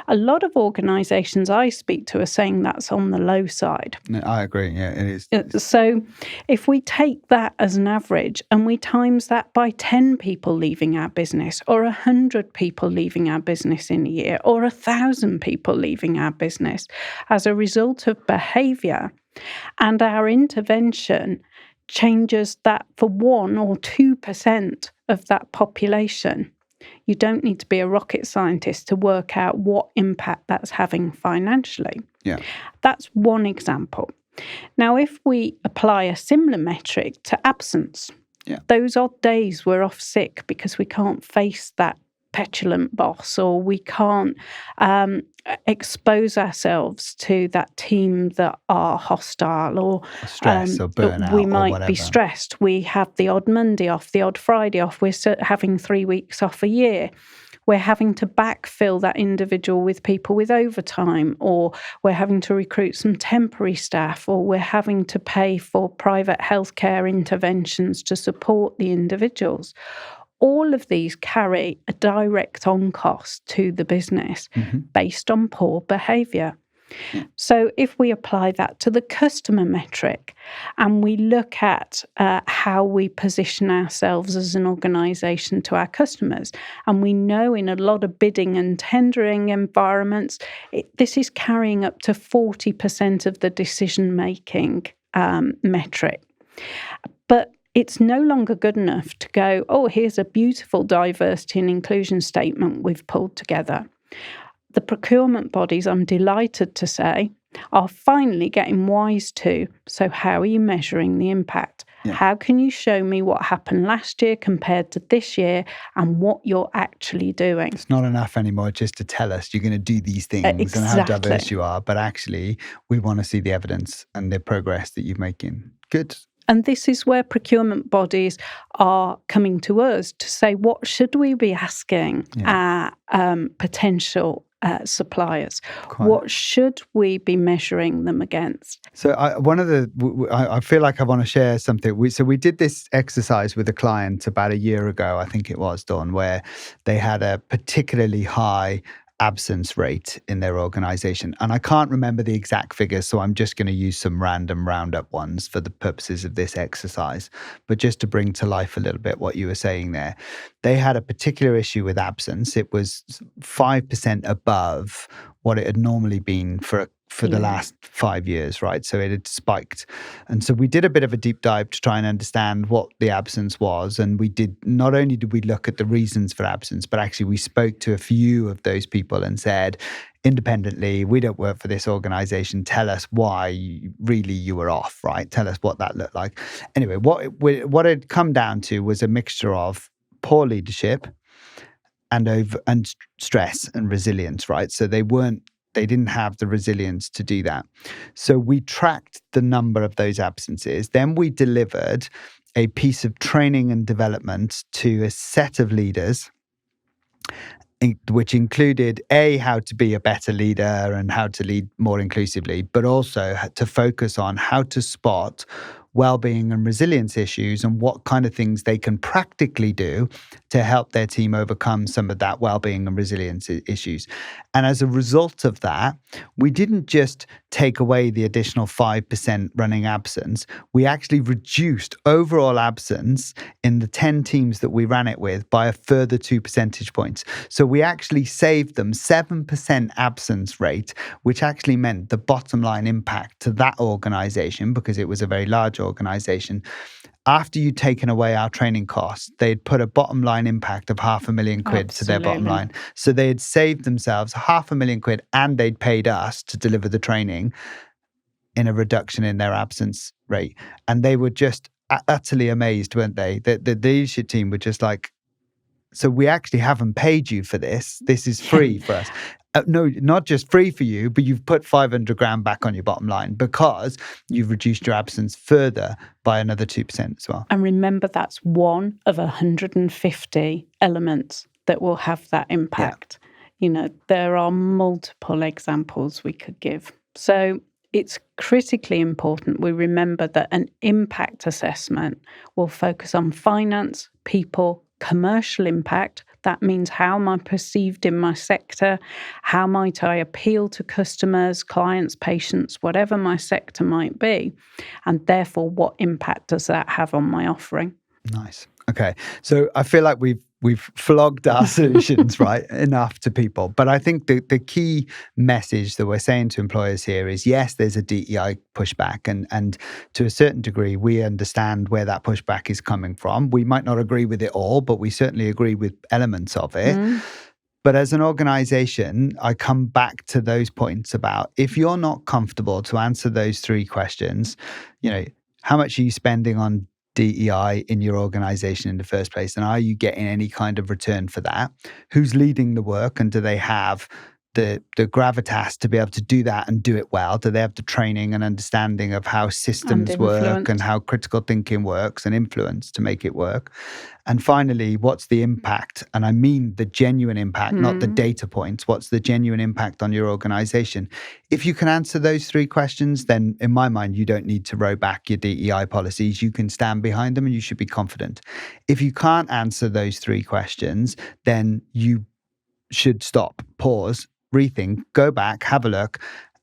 A lot of organisations I speak to are saying that's on the low side. No, I agree. Yeah, it is. So if we take that as an average and we times that by 10 people leaving our business or 100 people leaving our business in a year or 1,000 people leaving our business as a result of behaviour, and our intervention changes that for 1 or 2% of that population, you don't need to be a rocket scientist to work out what impact that's having financially. Yeah. That's one example. Now, if we apply a similar metric to absence, those odd days we're off sick because we can't face that petulant boss or we can't expose ourselves to that team that are hostile or stress or burnout, we might or whatever. Be stressed. We have the odd Monday off, the odd Friday off. We're having 3 weeks off a year. We're having to backfill that individual with people with overtime, or we're having to recruit some temporary staff, or we're having to pay for private healthcare interventions to support the individuals. All of these carry a direct on cost to the business based on poor behaviour. Yeah. So if we apply that to the customer metric and we look at how we position ourselves as an organisation to our customers, and we know in a lot of bidding and tendering environments, this is carrying up to 40% of the decision-making metric. But it's no longer good enough to go, oh, here's a beautiful diversity and inclusion statement we've pulled together. The procurement bodies, I'm delighted to say, are finally getting wise to, so how are you measuring the impact? Yeah. How can you show me what happened last year compared to this year and what you're actually doing? It's not enough anymore just to tell us you're going to do these things and how diverse you are, but actually we want to see the evidence and the progress that you're making. Good. And this is where procurement bodies are coming to us to say, what should we be asking our potential suppliers? What should we be measuring them against? So I feel like I want to share something. We did this exercise with a client about a year ago, I think it was, Dawn, where they had a particularly high absence rate in their organization. And I can't remember the exact figures, so I'm just going to use some random roundup ones for the purposes of this exercise. But just to bring to life a little bit what you were saying there, they had a particular issue with absence. It was 5% above what it had normally been for the last 5 years, right? So it had spiked. And so we did a bit of a deep dive to try and understand what the absence was. And not only did we look at the reasons for absence, but actually we spoke to a few of those people and said, independently, we don't work for this organization. Tell us why really you were off, right? Tell us what that looked like. Anyway, what it come down to was a mixture of poor leadership and stress and resilience, right? So they didn't have the resilience to do that. So we tracked the number of those absences. Then we delivered a piece of training and development to a set of leaders which included how to be a better leader and how to lead more inclusively, but also to focus on how to spot well-being and resilience issues and what kind of things they can practically do to help their team overcome some of that well-being and resilience issues. And as a result of that, we didn't just take away the additional 5% running absence, we actually reduced overall absence in the 10 teams that we ran it with by a further 2 percentage points. So we actually saved them 7% absence rate, which actually meant the bottom line impact to that organization, because it was a very large organization. After you'd taken away our training costs, they'd put a bottom line impact of £500,000 to their bottom line. So they had saved themselves £500,000 and they'd paid us to deliver the training in a reduction in their absence rate. And they were just utterly amazed, weren't they? The leadership team were just like, so we actually haven't paid you for this. This is free for us. No, not just free for you, but you've put £500,000 back on your bottom line because you've reduced your absence further by another 2% as well. And remember, that's one of 150 elements that will have that impact. Yeah. There are multiple examples we could give. So it's critically important we remember that an impact assessment will focus on finance, people, commercial impact. That means how am I perceived in my sector? How might I appeal to customers, clients, patients, whatever my sector might be? And therefore, what impact does that have on my offering? Nice. Okay. So I feel like we've flogged our solutions, right, enough to people. But I think the key message that we're saying to employers here is, yes, there's a DEI pushback. And to a certain degree, we understand where that pushback is coming from. We might not agree with it all, but we certainly agree with elements of it. But as an organization, I come back to those points about if you're not comfortable to answer those 3 questions, how much are you spending on DEI in your organization in the first place? And are you getting any kind of return for that? Who's leading the work? And do they have the gravitas to be able to do that and do it well? Do they have the training and understanding of how systems work and how critical thinking works and influence to make it work? And finally, what's the impact? And I mean the genuine impact, not the data points. What's the genuine impact on your organization? If you can answer those 3 questions, then in my mind, you don't need to row back your DEI policies. You can stand behind them and you should be confident. If you can't answer those 3 questions, then you should stop, pause, rethink, go back, have a look.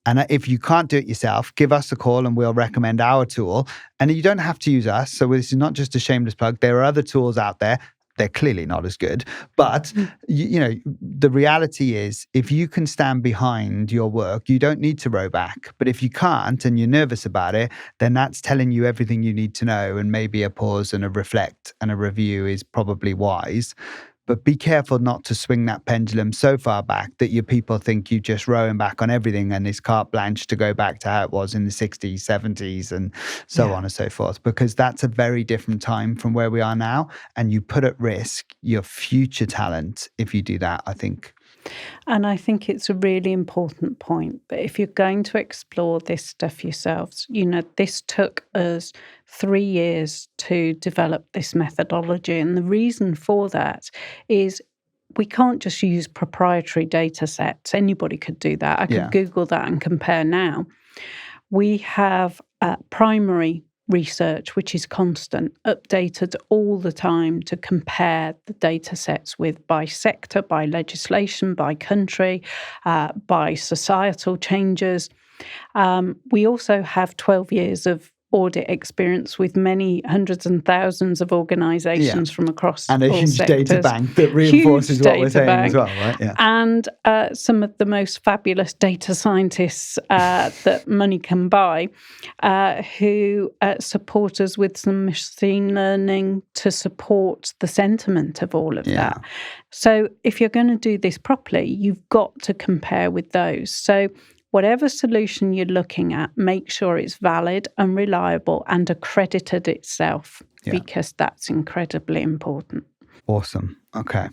And if you can't do it yourself, give us a call and we'll recommend our tool. And you don't have to use us. So this is not just a shameless plug. There are other tools out there. They're clearly not as good. But, the reality is, if you can stand behind your work, you don't need to row back. But if you can't and you're nervous about it, then that's telling you everything you need to know. And maybe a pause and a reflect and a review is probably wise. But be careful not to swing that pendulum so far back that your people think you're just rowing back on everything and it's carte blanche to go back to how it was in the 60s, 70s, and so on and so forth. Because that's a very different time from where we are now. And you put at risk your future talent if you do that, I think. And I think it's a really important point. But if you're going to explore this stuff yourselves, this took us 3 years to develop this methodology. And the reason for that is we can't just use proprietary data sets. Anybody could do that. I could Google that and compare now. We have primary research, which is constant, updated all the time to compare the data sets by sector, by legislation, by country, by societal changes. We also have 12 years of audit experience with many hundreds and thousands of organisations from across and a all huge sectors. Data bank that reinforces what we're saying as well, right? Yeah. And some of the most fabulous data scientists that money can buy, who support us with some machine learning to support the sentiment of all of that. So if you're going to do this properly, you've got to compare with those. So whatever solution you're looking at, make sure it's valid and reliable and accredited itself, because that's incredibly important. Awesome. Okay.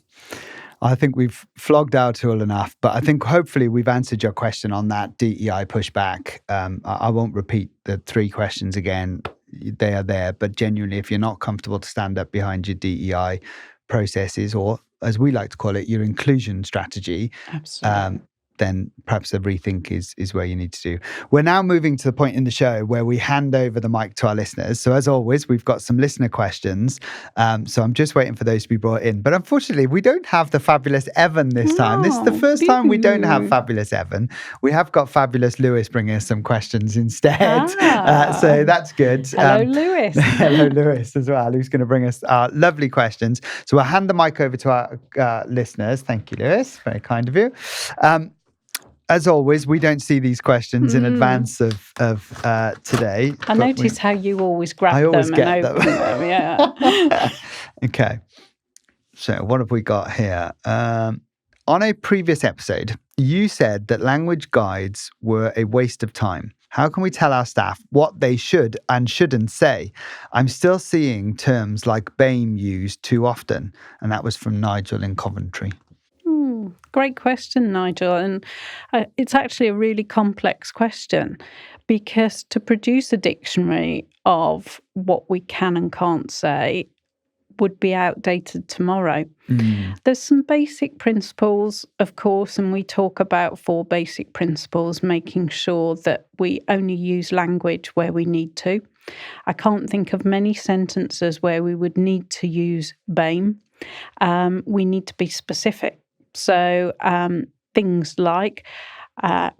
I think we've flogged our tool enough, but I think hopefully we've answered your question on that DEI pushback. I won't repeat the 3 questions again. They are there, but genuinely, if you're not comfortable to stand up behind your DEI processes, or as we like to call it, your inclusion strategy, Absolutely. then perhaps a rethink is where you need to do. We're now moving to the point in the show where we hand over the mic to our listeners. So as always, we've got some listener questions. So I'm just waiting for those to be brought in. But unfortunately, we don't have the fabulous Evan this time. This is the first time we don't have fabulous Evan. We have got fabulous Lewis bringing us some questions instead. So that's good. Hello, Lewis. Hello, Lewis, as well, who's going to bring us lovely questions. So we'll hand the mic over to our listeners. Thank you, Lewis. Very kind of you. As always, we don't see these questions in advance of today. I notice how you always grab I always them get and open them. Yeah. Okay. So what have we got here? On a previous episode, you said that language guides were a waste of time. How can we tell our staff what they should and shouldn't say? I'm still seeing terms like BAME used too often. And that was from Nigel in Coventry. Great question, Nigel. And it's actually a really complex question, because to produce a dictionary of what we can and can't say would be outdated tomorrow. There's some basic principles, of course, and we talk about 4 basic principles, making sure that we only use language where we need to. I can't think of many sentences where we would need to use BAME. We need to be specific. So things like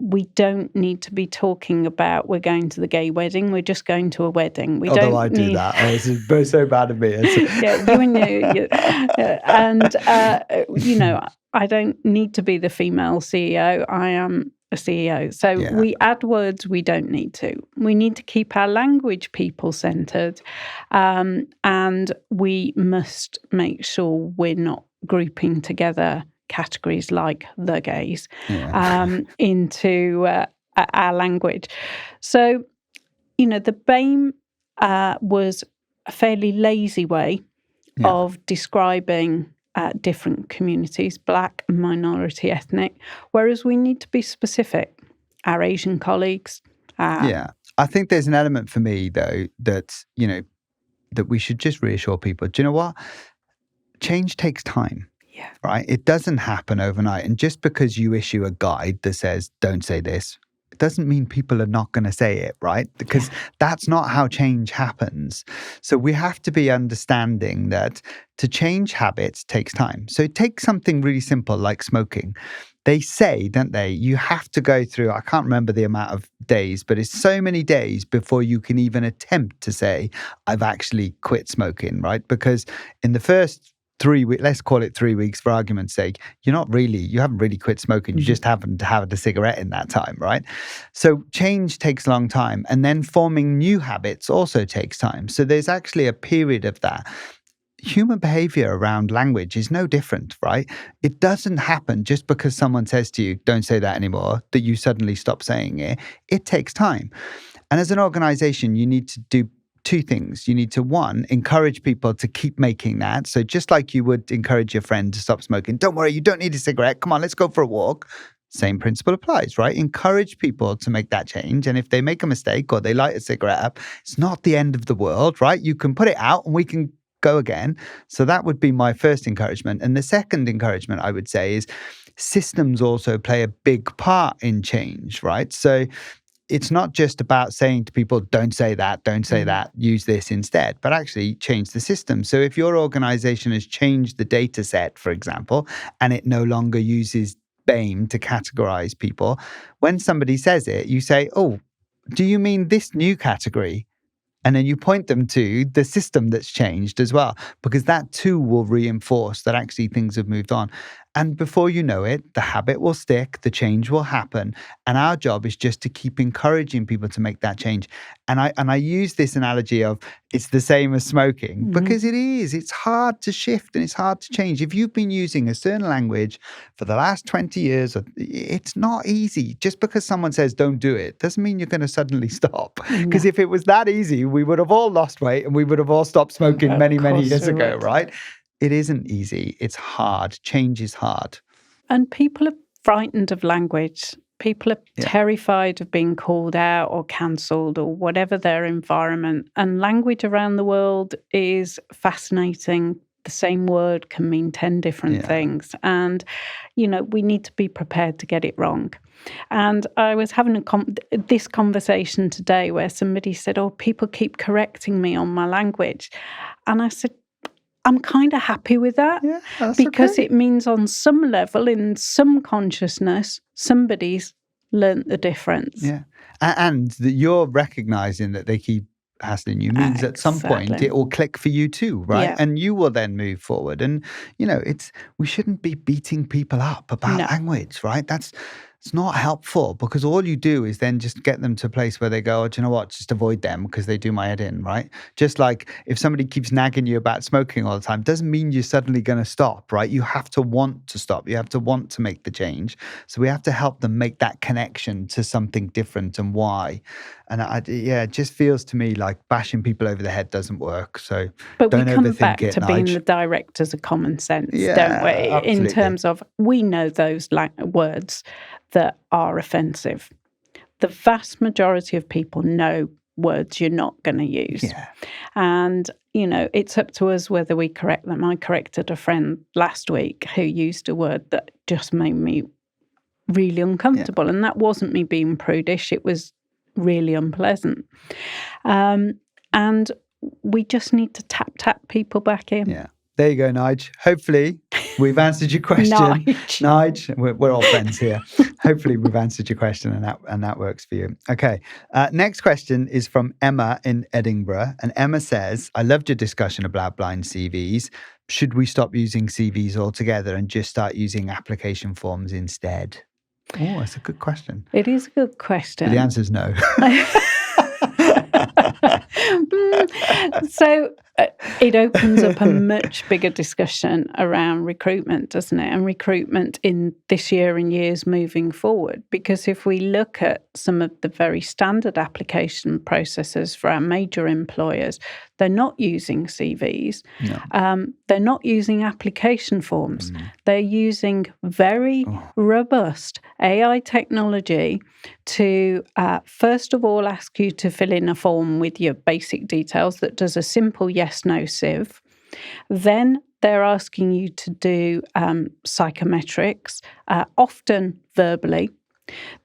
we don't need to be talking about we're going to the gay wedding. We're just going to a wedding. We Although don't I do that. It's so bad of me. Yeah, you and you. And, I don't need to be the female CEO. I am a CEO. So we add words we don't need to. We need to keep our language people-centred. And we must make sure we're not grouping together categories like the gays into our language. So, the BAME was a fairly lazy way of describing different communities, Black and minority ethnic, whereas we need to be specific. Our Asian colleagues. I think there's an element for me, though, that, that we should just reassure people. Do you know what? Change takes time. Yeah. Right? It doesn't happen overnight. And just because you issue a guide that says, don't say this, it doesn't mean people are not going to say it, right? Because that's not how change happens. So we have to be understanding that to change habits takes time. So take something really simple like smoking. They say, don't they, you have to go through, I can't remember the amount of days, but it's so many days before you can even attempt to say, I've actually quit smoking, right? Because in the first 3 weeks, let's call it 3 weeks for argument's sake, you haven't really quit smoking. You just haven't had a cigarette in that time, right? So change takes a long time. And then forming new habits also takes time. So there's actually a period of that. Human behavior around language is no different, right? It doesn't happen just because someone says to you, don't say that anymore, that you suddenly stop saying it. It takes time. And as an organization, you need to do 2 things. You need to, 1, encourage people to keep making that. So just like you would encourage your friend to stop smoking, don't worry, you don't need a cigarette. Come on, let's go for a walk. Same principle applies, right? Encourage people to make that change. And if they make a mistake or they light a cigarette up, it's not the end of the world, right? You can put it out and we can go again. So that would be my first encouragement. And the second encouragement I would say is systems also play a big part in change, right? So it's not just about saying to people, don't say that, use this instead, but actually change the system. So if your organization has changed the data set, for example, and it no longer uses BAME to categorize people, when somebody says it, you say, oh, do you mean this new category? And then you point them to the system that's changed as well, because that too will reinforce that actually things have moved on. And before you know it, the habit will stick, the change will happen. And our job is just to keep encouraging people to make that change. And I use this analogy of it's the same as smoking, because it is. It's hard to shift and it's hard to change. If you've been using a certain language for the last 20 years, it's not easy. Just because someone says don't do it doesn't mean you're going to suddenly stop. Because if it was that easy, we would have all lost weight and we would have all stopped smoking many years ago, right? It isn't easy. It's hard. Change is hard. And people are frightened of language. People are terrified of being called out or cancelled or whatever their environment. And language around the world is fascinating the same word can mean 10 different things. And, we need to be prepared to get it wrong. And I was having this conversation today where somebody said, oh, people keep correcting me on my language. And I said, I'm kind of happy with that because it means on some level, in some consciousness, somebody's learnt the difference. Yeah. And that you're recognizing that they keep hassling you means at some point it will click for you too, right? Yeah. And you will then move forward. And, we shouldn't be beating people up about language, right? It's not helpful because all you do is then just get them to a place where they go, oh, do you know what? Just avoid them because they do my head in, right? Just like if somebody keeps nagging you about smoking all the time, doesn't mean you're suddenly going to stop, right? You have to want to stop. You have to want to make the change. So we have to help them make that connection to something different and why. And it just feels to me like bashing people over the head doesn't work. So but don't we come overthink back it, to being the directors of common sense, don't we? Absolutely. In terms of we know those words that are offensive. The vast majority of people know words you're not going to use. Yeah. And, it's up to us whether we correct them. I corrected a friend last week who used a word that just made me really uncomfortable. And that wasn't me being prudish. It was really unpleasant. And we just need to tap people back in. Yeah. There you go, Nige. Hopefully we've answered your question. Nige, we're all friends here. Hopefully we've answered your question and that works for you. Okay. Next question is from Emma in Edinburgh. And Emma says, I loved your discussion about blind CVs. Should we stop using CVs altogether and just start using application forms instead? Oh, that's a good question. It is a good question. But the answer is no. So it opens up a much bigger discussion around recruitment, doesn't it? And recruitment in this year and years moving forward. Because if we look at some of the very standard application processes for our major employers, they're not using CVs. No. They're not using application forms. They're using very robust AI technology to, first of all, ask you to fill in a form with your basic details that does a simple yes-no sieve. Then they're asking you to do psychometrics, often verbally.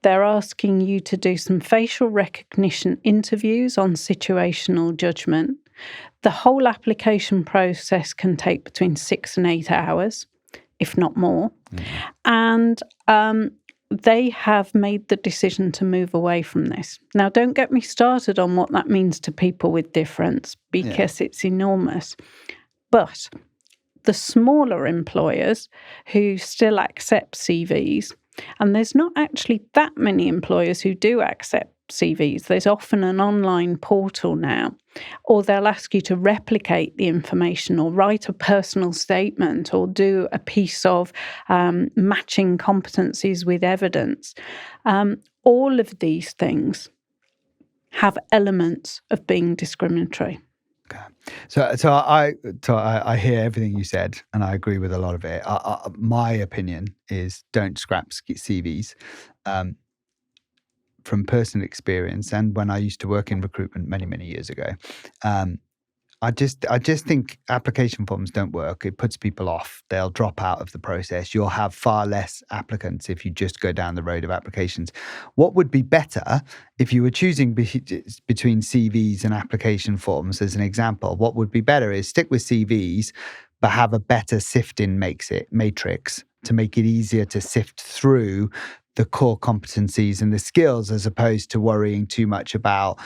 They're asking you to do some facial recognition interviews on situational judgment. The whole application process can take between 6 and 8 hours, if not more. And they have made the decision to move away from this. Now, don't get me started on what that means to people with difference, because it's enormous. But the smaller employers who still accept CVs, and there's not actually that many employers who do accept CVs. There's often an online portal now, or they'll ask you to replicate the information or write a personal statement or do a piece of matching competencies with evidence. All of these things have elements of being discriminatory. Okay. So I hear everything you said, and I agree with a lot of it. My opinion is don't scrap CVs. From personal experience, and when I used to work in recruitment many, many years ago, I just think application forms don't work. It puts people off. They'll drop out of the process. You'll have far less applicants if you just go down the road of applications. What would be better if you were choosing between CVs and application forms, as an example? What would be better is stick with CVs, but have a better sifting matrix to make it easier to sift through the core competencies and the skills, as opposed to worrying too much about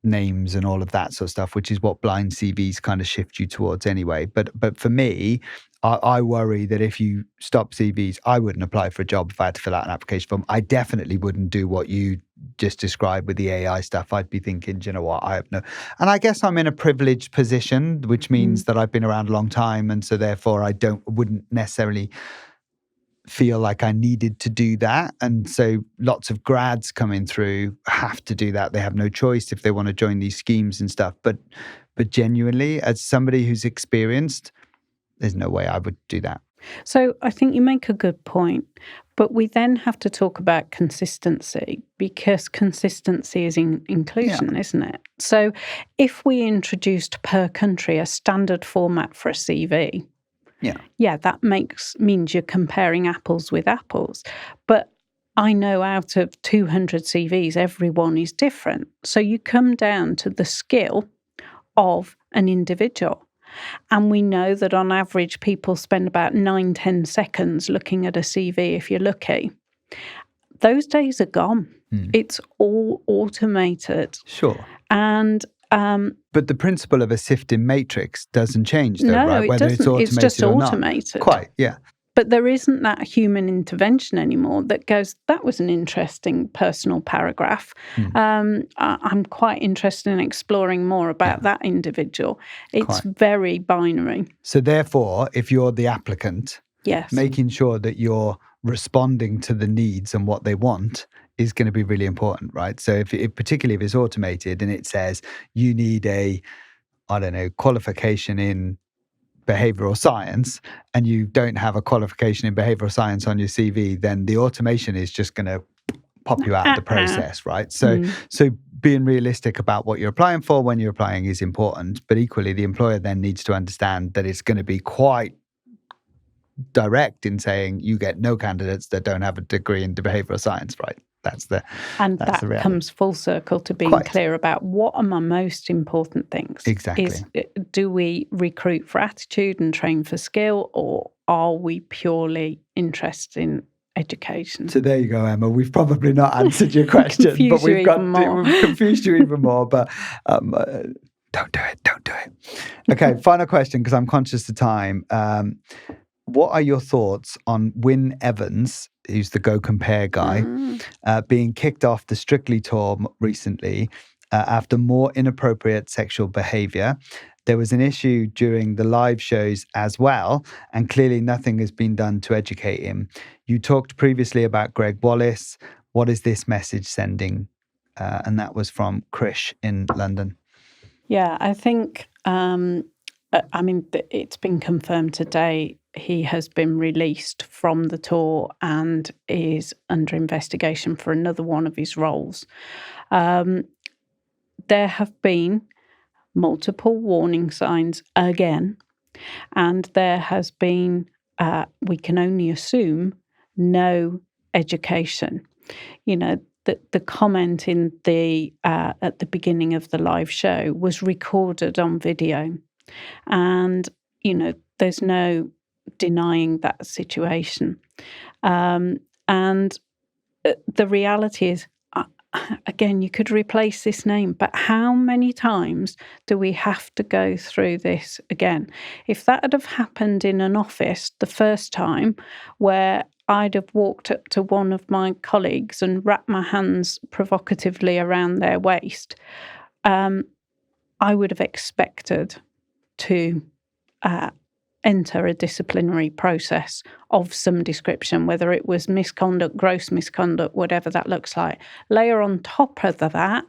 names and all of that sort of stuff, which is what blind CVs kind of shift you towards anyway. But for me, I worry that if you stop CVs, I wouldn't apply for a job if I had to fill out an application form. I definitely wouldn't do what you just described with the AI stuff. I'd be thinking, do you know what, I have no... And I guess I'm in a privileged position, which means that I've been around a long time, and so therefore wouldn't necessarily feel like I needed to do that. And so lots of grads coming through have to do that. They have no choice if they want to join these schemes and stuff. But genuinely, as somebody who's experienced, there's no way I would do that. So I think you make a good point. But we then have to talk about consistency, because consistency is inclusion, isn't it? So if we introduced per country a standard format for a CV, that means you're comparing apples with apples. But I know out of 200 CVs, everyone is different. So you come down to the skill of an individual. And we know that on average, people spend about 9-10 seconds looking at a CV if you're lucky. Those days are gone. It's all automated. Sure. And but the principle of a sifting matrix doesn't change, though, right? Whether it's automated it's just or automated. Not. Quite, yeah. But there isn't that human intervention anymore that goes, that was an interesting personal paragraph. I'm quite interested in exploring more about that individual. It's very binary. So therefore, if you're the applicant, making sure that you're responding to the needs and what they want is going to be really important, right? So particularly if it's automated and it says you need a, qualification in behavioral science, and you don't have a qualification in behavioral science on your CV, then the automation is just going to pop you out of the process, right? So being realistic about what you're applying for when you're applying is important, but equally the employer then needs to understand that it's going to be quite direct in saying you get no candidates that don't have a degree in behavioral science, right? That's the reality. Comes full circle to being clear about what are my most important things. Exactly. Do we recruit for attitude and train for skill, or are we purely interested in education? So there you go, Emma. We've probably not answered your question, but we've confused you even more. But don't do it. Okay, final question, because I'm conscious of time. What are your thoughts on Wyn Evans, who's the Go Compare guy, being kicked off the Strictly tour recently after more inappropriate sexual behaviour? There was an issue during the live shows as well, and clearly nothing has been done to educate him. You talked previously about Greg Wallace. What is this message sending? And that was from Krish in London. Yeah, I think, it's been confirmed today. He has been released from the tour and is under investigation for another one of his roles. There have been multiple warning signs again, and there has been, we can only assume, no education. The comment in at the beginning of the live show was recorded on video, and there's no denying that situation. And the reality is, again, you could replace this name, but how many times do we have to go through this again? If that had have happened in an office the first time, where I'd have walked up to one of my colleagues and wrapped my hands provocatively around their waist, I would have expected to enter a disciplinary process of some description, whether it was misconduct, gross misconduct, whatever that looks like. Layer on top of that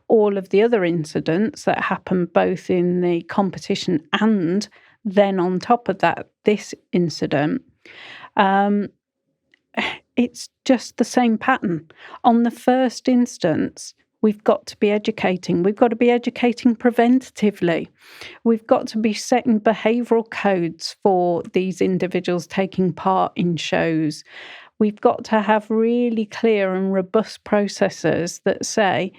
all of the other incidents that happen both in the competition and then on top of that, this incident. It's just the same pattern. On the first instance, we've got to be educating. We've got to be educating preventatively. We've got to be setting behavioural codes for these individuals taking part in shows. We've got to have really clear and robust processes that say,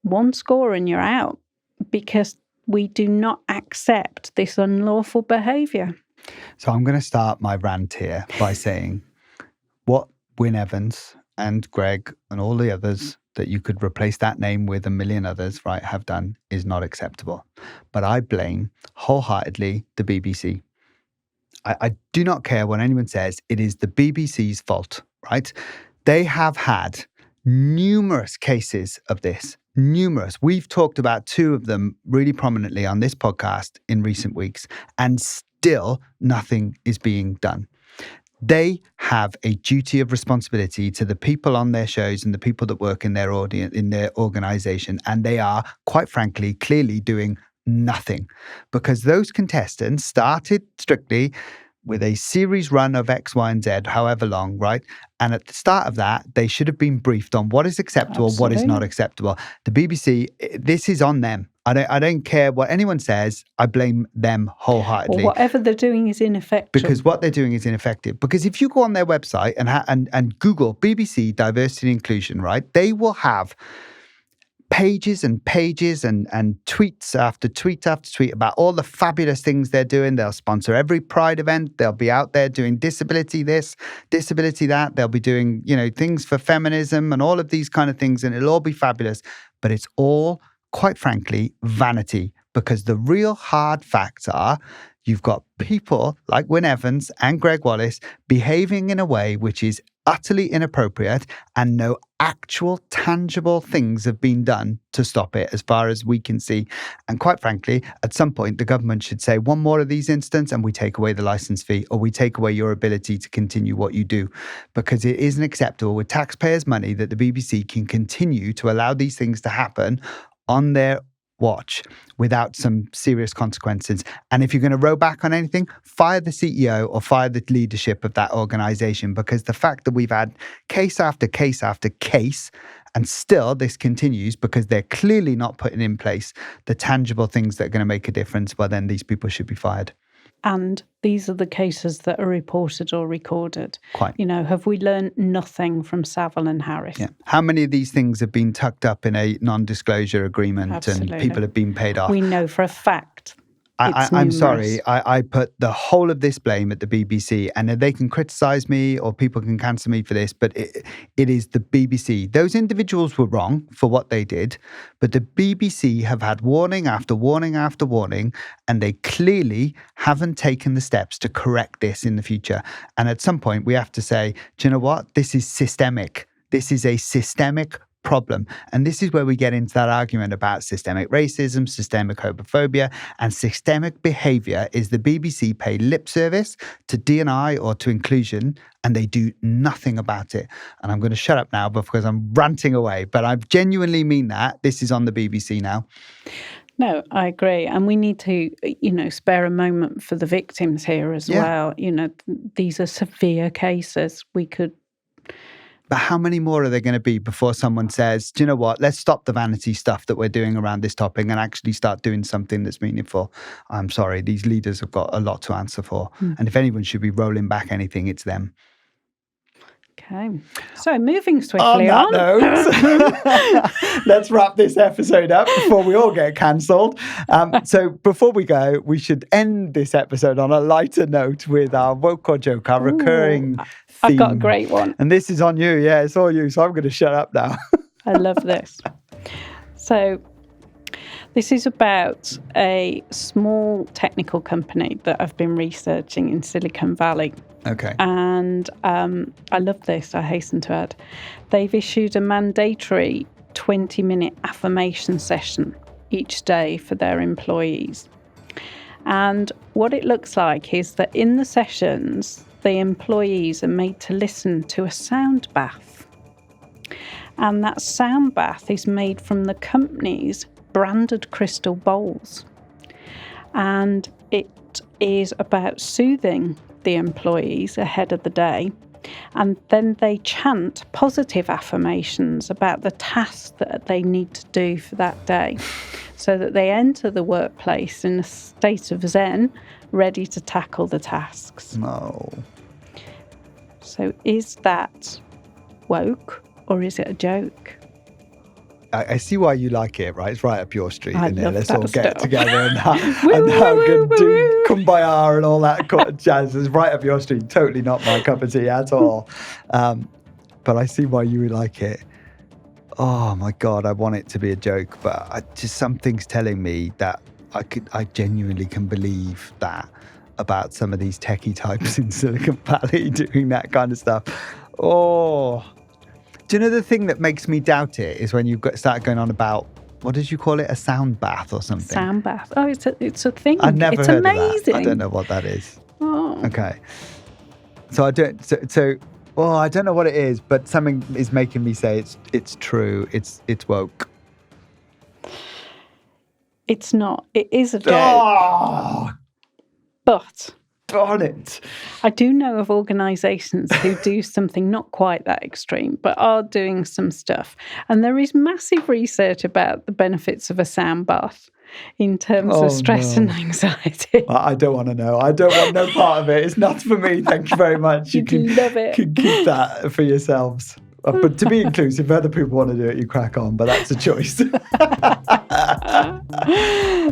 one score and you're out, because we do not accept this unlawful behaviour. So I'm going to start my rant here by saying what Wyn Evans and Greg and all the others that you could replace that name with a million others, right, have done is not acceptable. But I blame wholeheartedly the BBC. I do not care what anyone says. It is the BBC's fault, right? They have had numerous cases of this, numerous. We've talked about two of them really prominently on this podcast in recent weeks, and still nothing is being done. They have a duty of responsibility to the people on their shows and the people that work in their audience, in their organization, and they are, quite frankly, clearly doing nothing, because those contestants started Strictly with a series run of X, Y, and Z, however long, right? And at the start of that, they should have been briefed on what is acceptable, what is not acceptable. The BBC, this is on them. I don't care what anyone says. I blame them wholeheartedly. Or whatever they're doing is ineffective. Because what they're doing is ineffective. Because if you go on their website and Google BBC diversity and inclusion, right, they will have pages and pages and tweets after tweet after tweet about all the fabulous things they're doing. They'll sponsor every Pride event. They'll be out there doing disability this, disability that. They'll be doing, things for feminism and all of these kind of things, and it'll all be fabulous. But it's all, quite frankly, vanity, because the real hard facts are you've got people like Wyn Evans and Greg Wallace behaving in a way which is utterly inappropriate, and no actual tangible things have been done to stop it as far as we can see. And quite frankly, at some point, the government should say one more of these incidents and we take away the license fee, or we take away your ability to continue what you do, because it isn't acceptable with taxpayers' money that the BBC can continue to allow these things to happen on their watch without some serious consequences. And if you're going to row back on anything, fire the CEO or fire the leadership of that organization, because the fact that we've had case after case after case and still this continues because they're clearly not putting in place the tangible things that are going to make a difference, well, then these people should be fired. And these are the cases that are reported or recorded. Quite. Have we learned nothing from Saville and Harris? Yeah. How many of these things have been tucked up in a non-disclosure agreement? Absolutely. And people have been paid off? We know for a fact. I'm sorry, I put the whole of this blame at the BBC, and they can criticise me or people can cancel me for this, but it is the BBC. Those individuals were wrong for what they did, but the BBC have had warning after warning after warning, and they clearly haven't taken the steps to correct this in the future. And at some point, we have to say, do you know what? This is systemic. This is a systemic problem. And this is where we get into that argument about systemic racism, systemic homophobia, and systemic behaviour is the BBC pay lip service to D&I or to inclusion, and they do nothing about it. And I'm going to shut up now because I'm ranting away, but I genuinely mean that. This is on the BBC now. No, I agree. And we need to, spare a moment for the victims here as well. These are severe cases. But how many more are there going to be before someone says, do you know what, let's stop the vanity stuff that we're doing around this topic and actually start doing something that's meaningful? I'm sorry, these leaders have got a lot to answer for. And if anyone should be rolling back anything, it's them. Okay. So moving swiftly on. Let's wrap this episode up before we all get cancelled. So before we go, we should end this episode on a lighter note with our woke or joke, our recurring theme. I've got a great one. And this is on you. Yeah, it's all you. So I'm going to shut up now. I love this. So this is about a small technical company that I've been researching in Silicon Valley. Okay. And I love this, I hasten to add. They've issued a mandatory 20-minute affirmation session each day for their employees. And what it looks like is that in the sessions, the employees are made to listen to a sound bath. And that sound bath is made from the company's branded crystal bowls. And it is about soothing the employees ahead of the day, and then they chant positive affirmations about the tasks that they need to do for that day, so that they enter the workplace in a state of zen, ready to tackle the tasks. No. So is that woke or is it a joke? I see why you like it, right? It's right up your street, isn't it? Let's all get together and hug and do kumbaya and all that jazz. It's right up your street. Totally not my cup of tea at all. But I see why you would like it. Oh my God, I want it to be a joke, but something's telling me that I genuinely can believe that about some of these techie types in Silicon Valley doing that kind of stuff. Oh. Do you know the thing that makes me doubt it is when you start going on about, what did you call it, a sound bath or something? Sound bath. Oh, it's a thing. I've never heard amazing. of that. I don't know what that is. Oh. Okay. So I don't. So I don't know what it is, but something is making me say it's true. It's woke. It's not. It is a joke. Oh! But Darn it. I do know of organisations who do something not quite that extreme, but are doing some stuff. And there is massive research about the benefits of a sound bath in terms of stress and anxiety. I don't want to know. I don't want no part of it. It's not for me. Thank you very much. You'd love it. Can keep that for yourselves. But to be inclusive, if other people want to do it, you crack on, but that's a choice.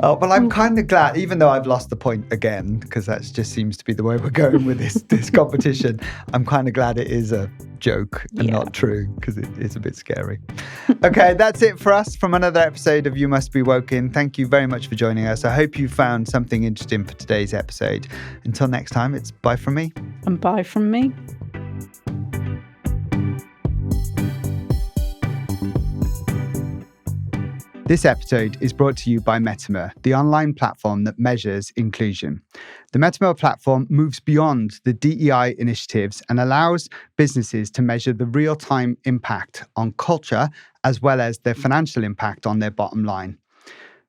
Well, I'm kind of glad, even though I've lost the point again, because that just seems to be the way we're going with this competition, I'm kind of glad it is a joke and not true, because it is a bit scary. Okay, that's it for us from another episode of You Must Be Woken. Thank you very much for joining us. I hope you found something interesting for today's episode. Until next time, it's bye from me. And bye from me. This episode is brought to you by Measurable, the online platform that measures inclusion. The Measurable platform moves beyond the DEI initiatives and allows businesses to measure the real-time impact on culture as well as their financial impact on their bottom line.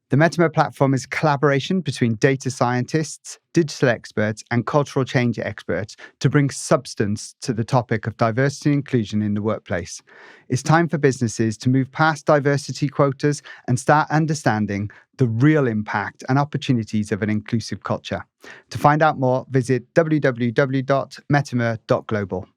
The Measurable platform is a collaboration between data scientists, digital experts, and cultural change experts to bring substance to the topic of diversity and inclusion in the workplace. It's time for businesses to move past diversity quotas and start understanding the real impact and opportunities of an inclusive culture. To find out more, visit www.measurable.global.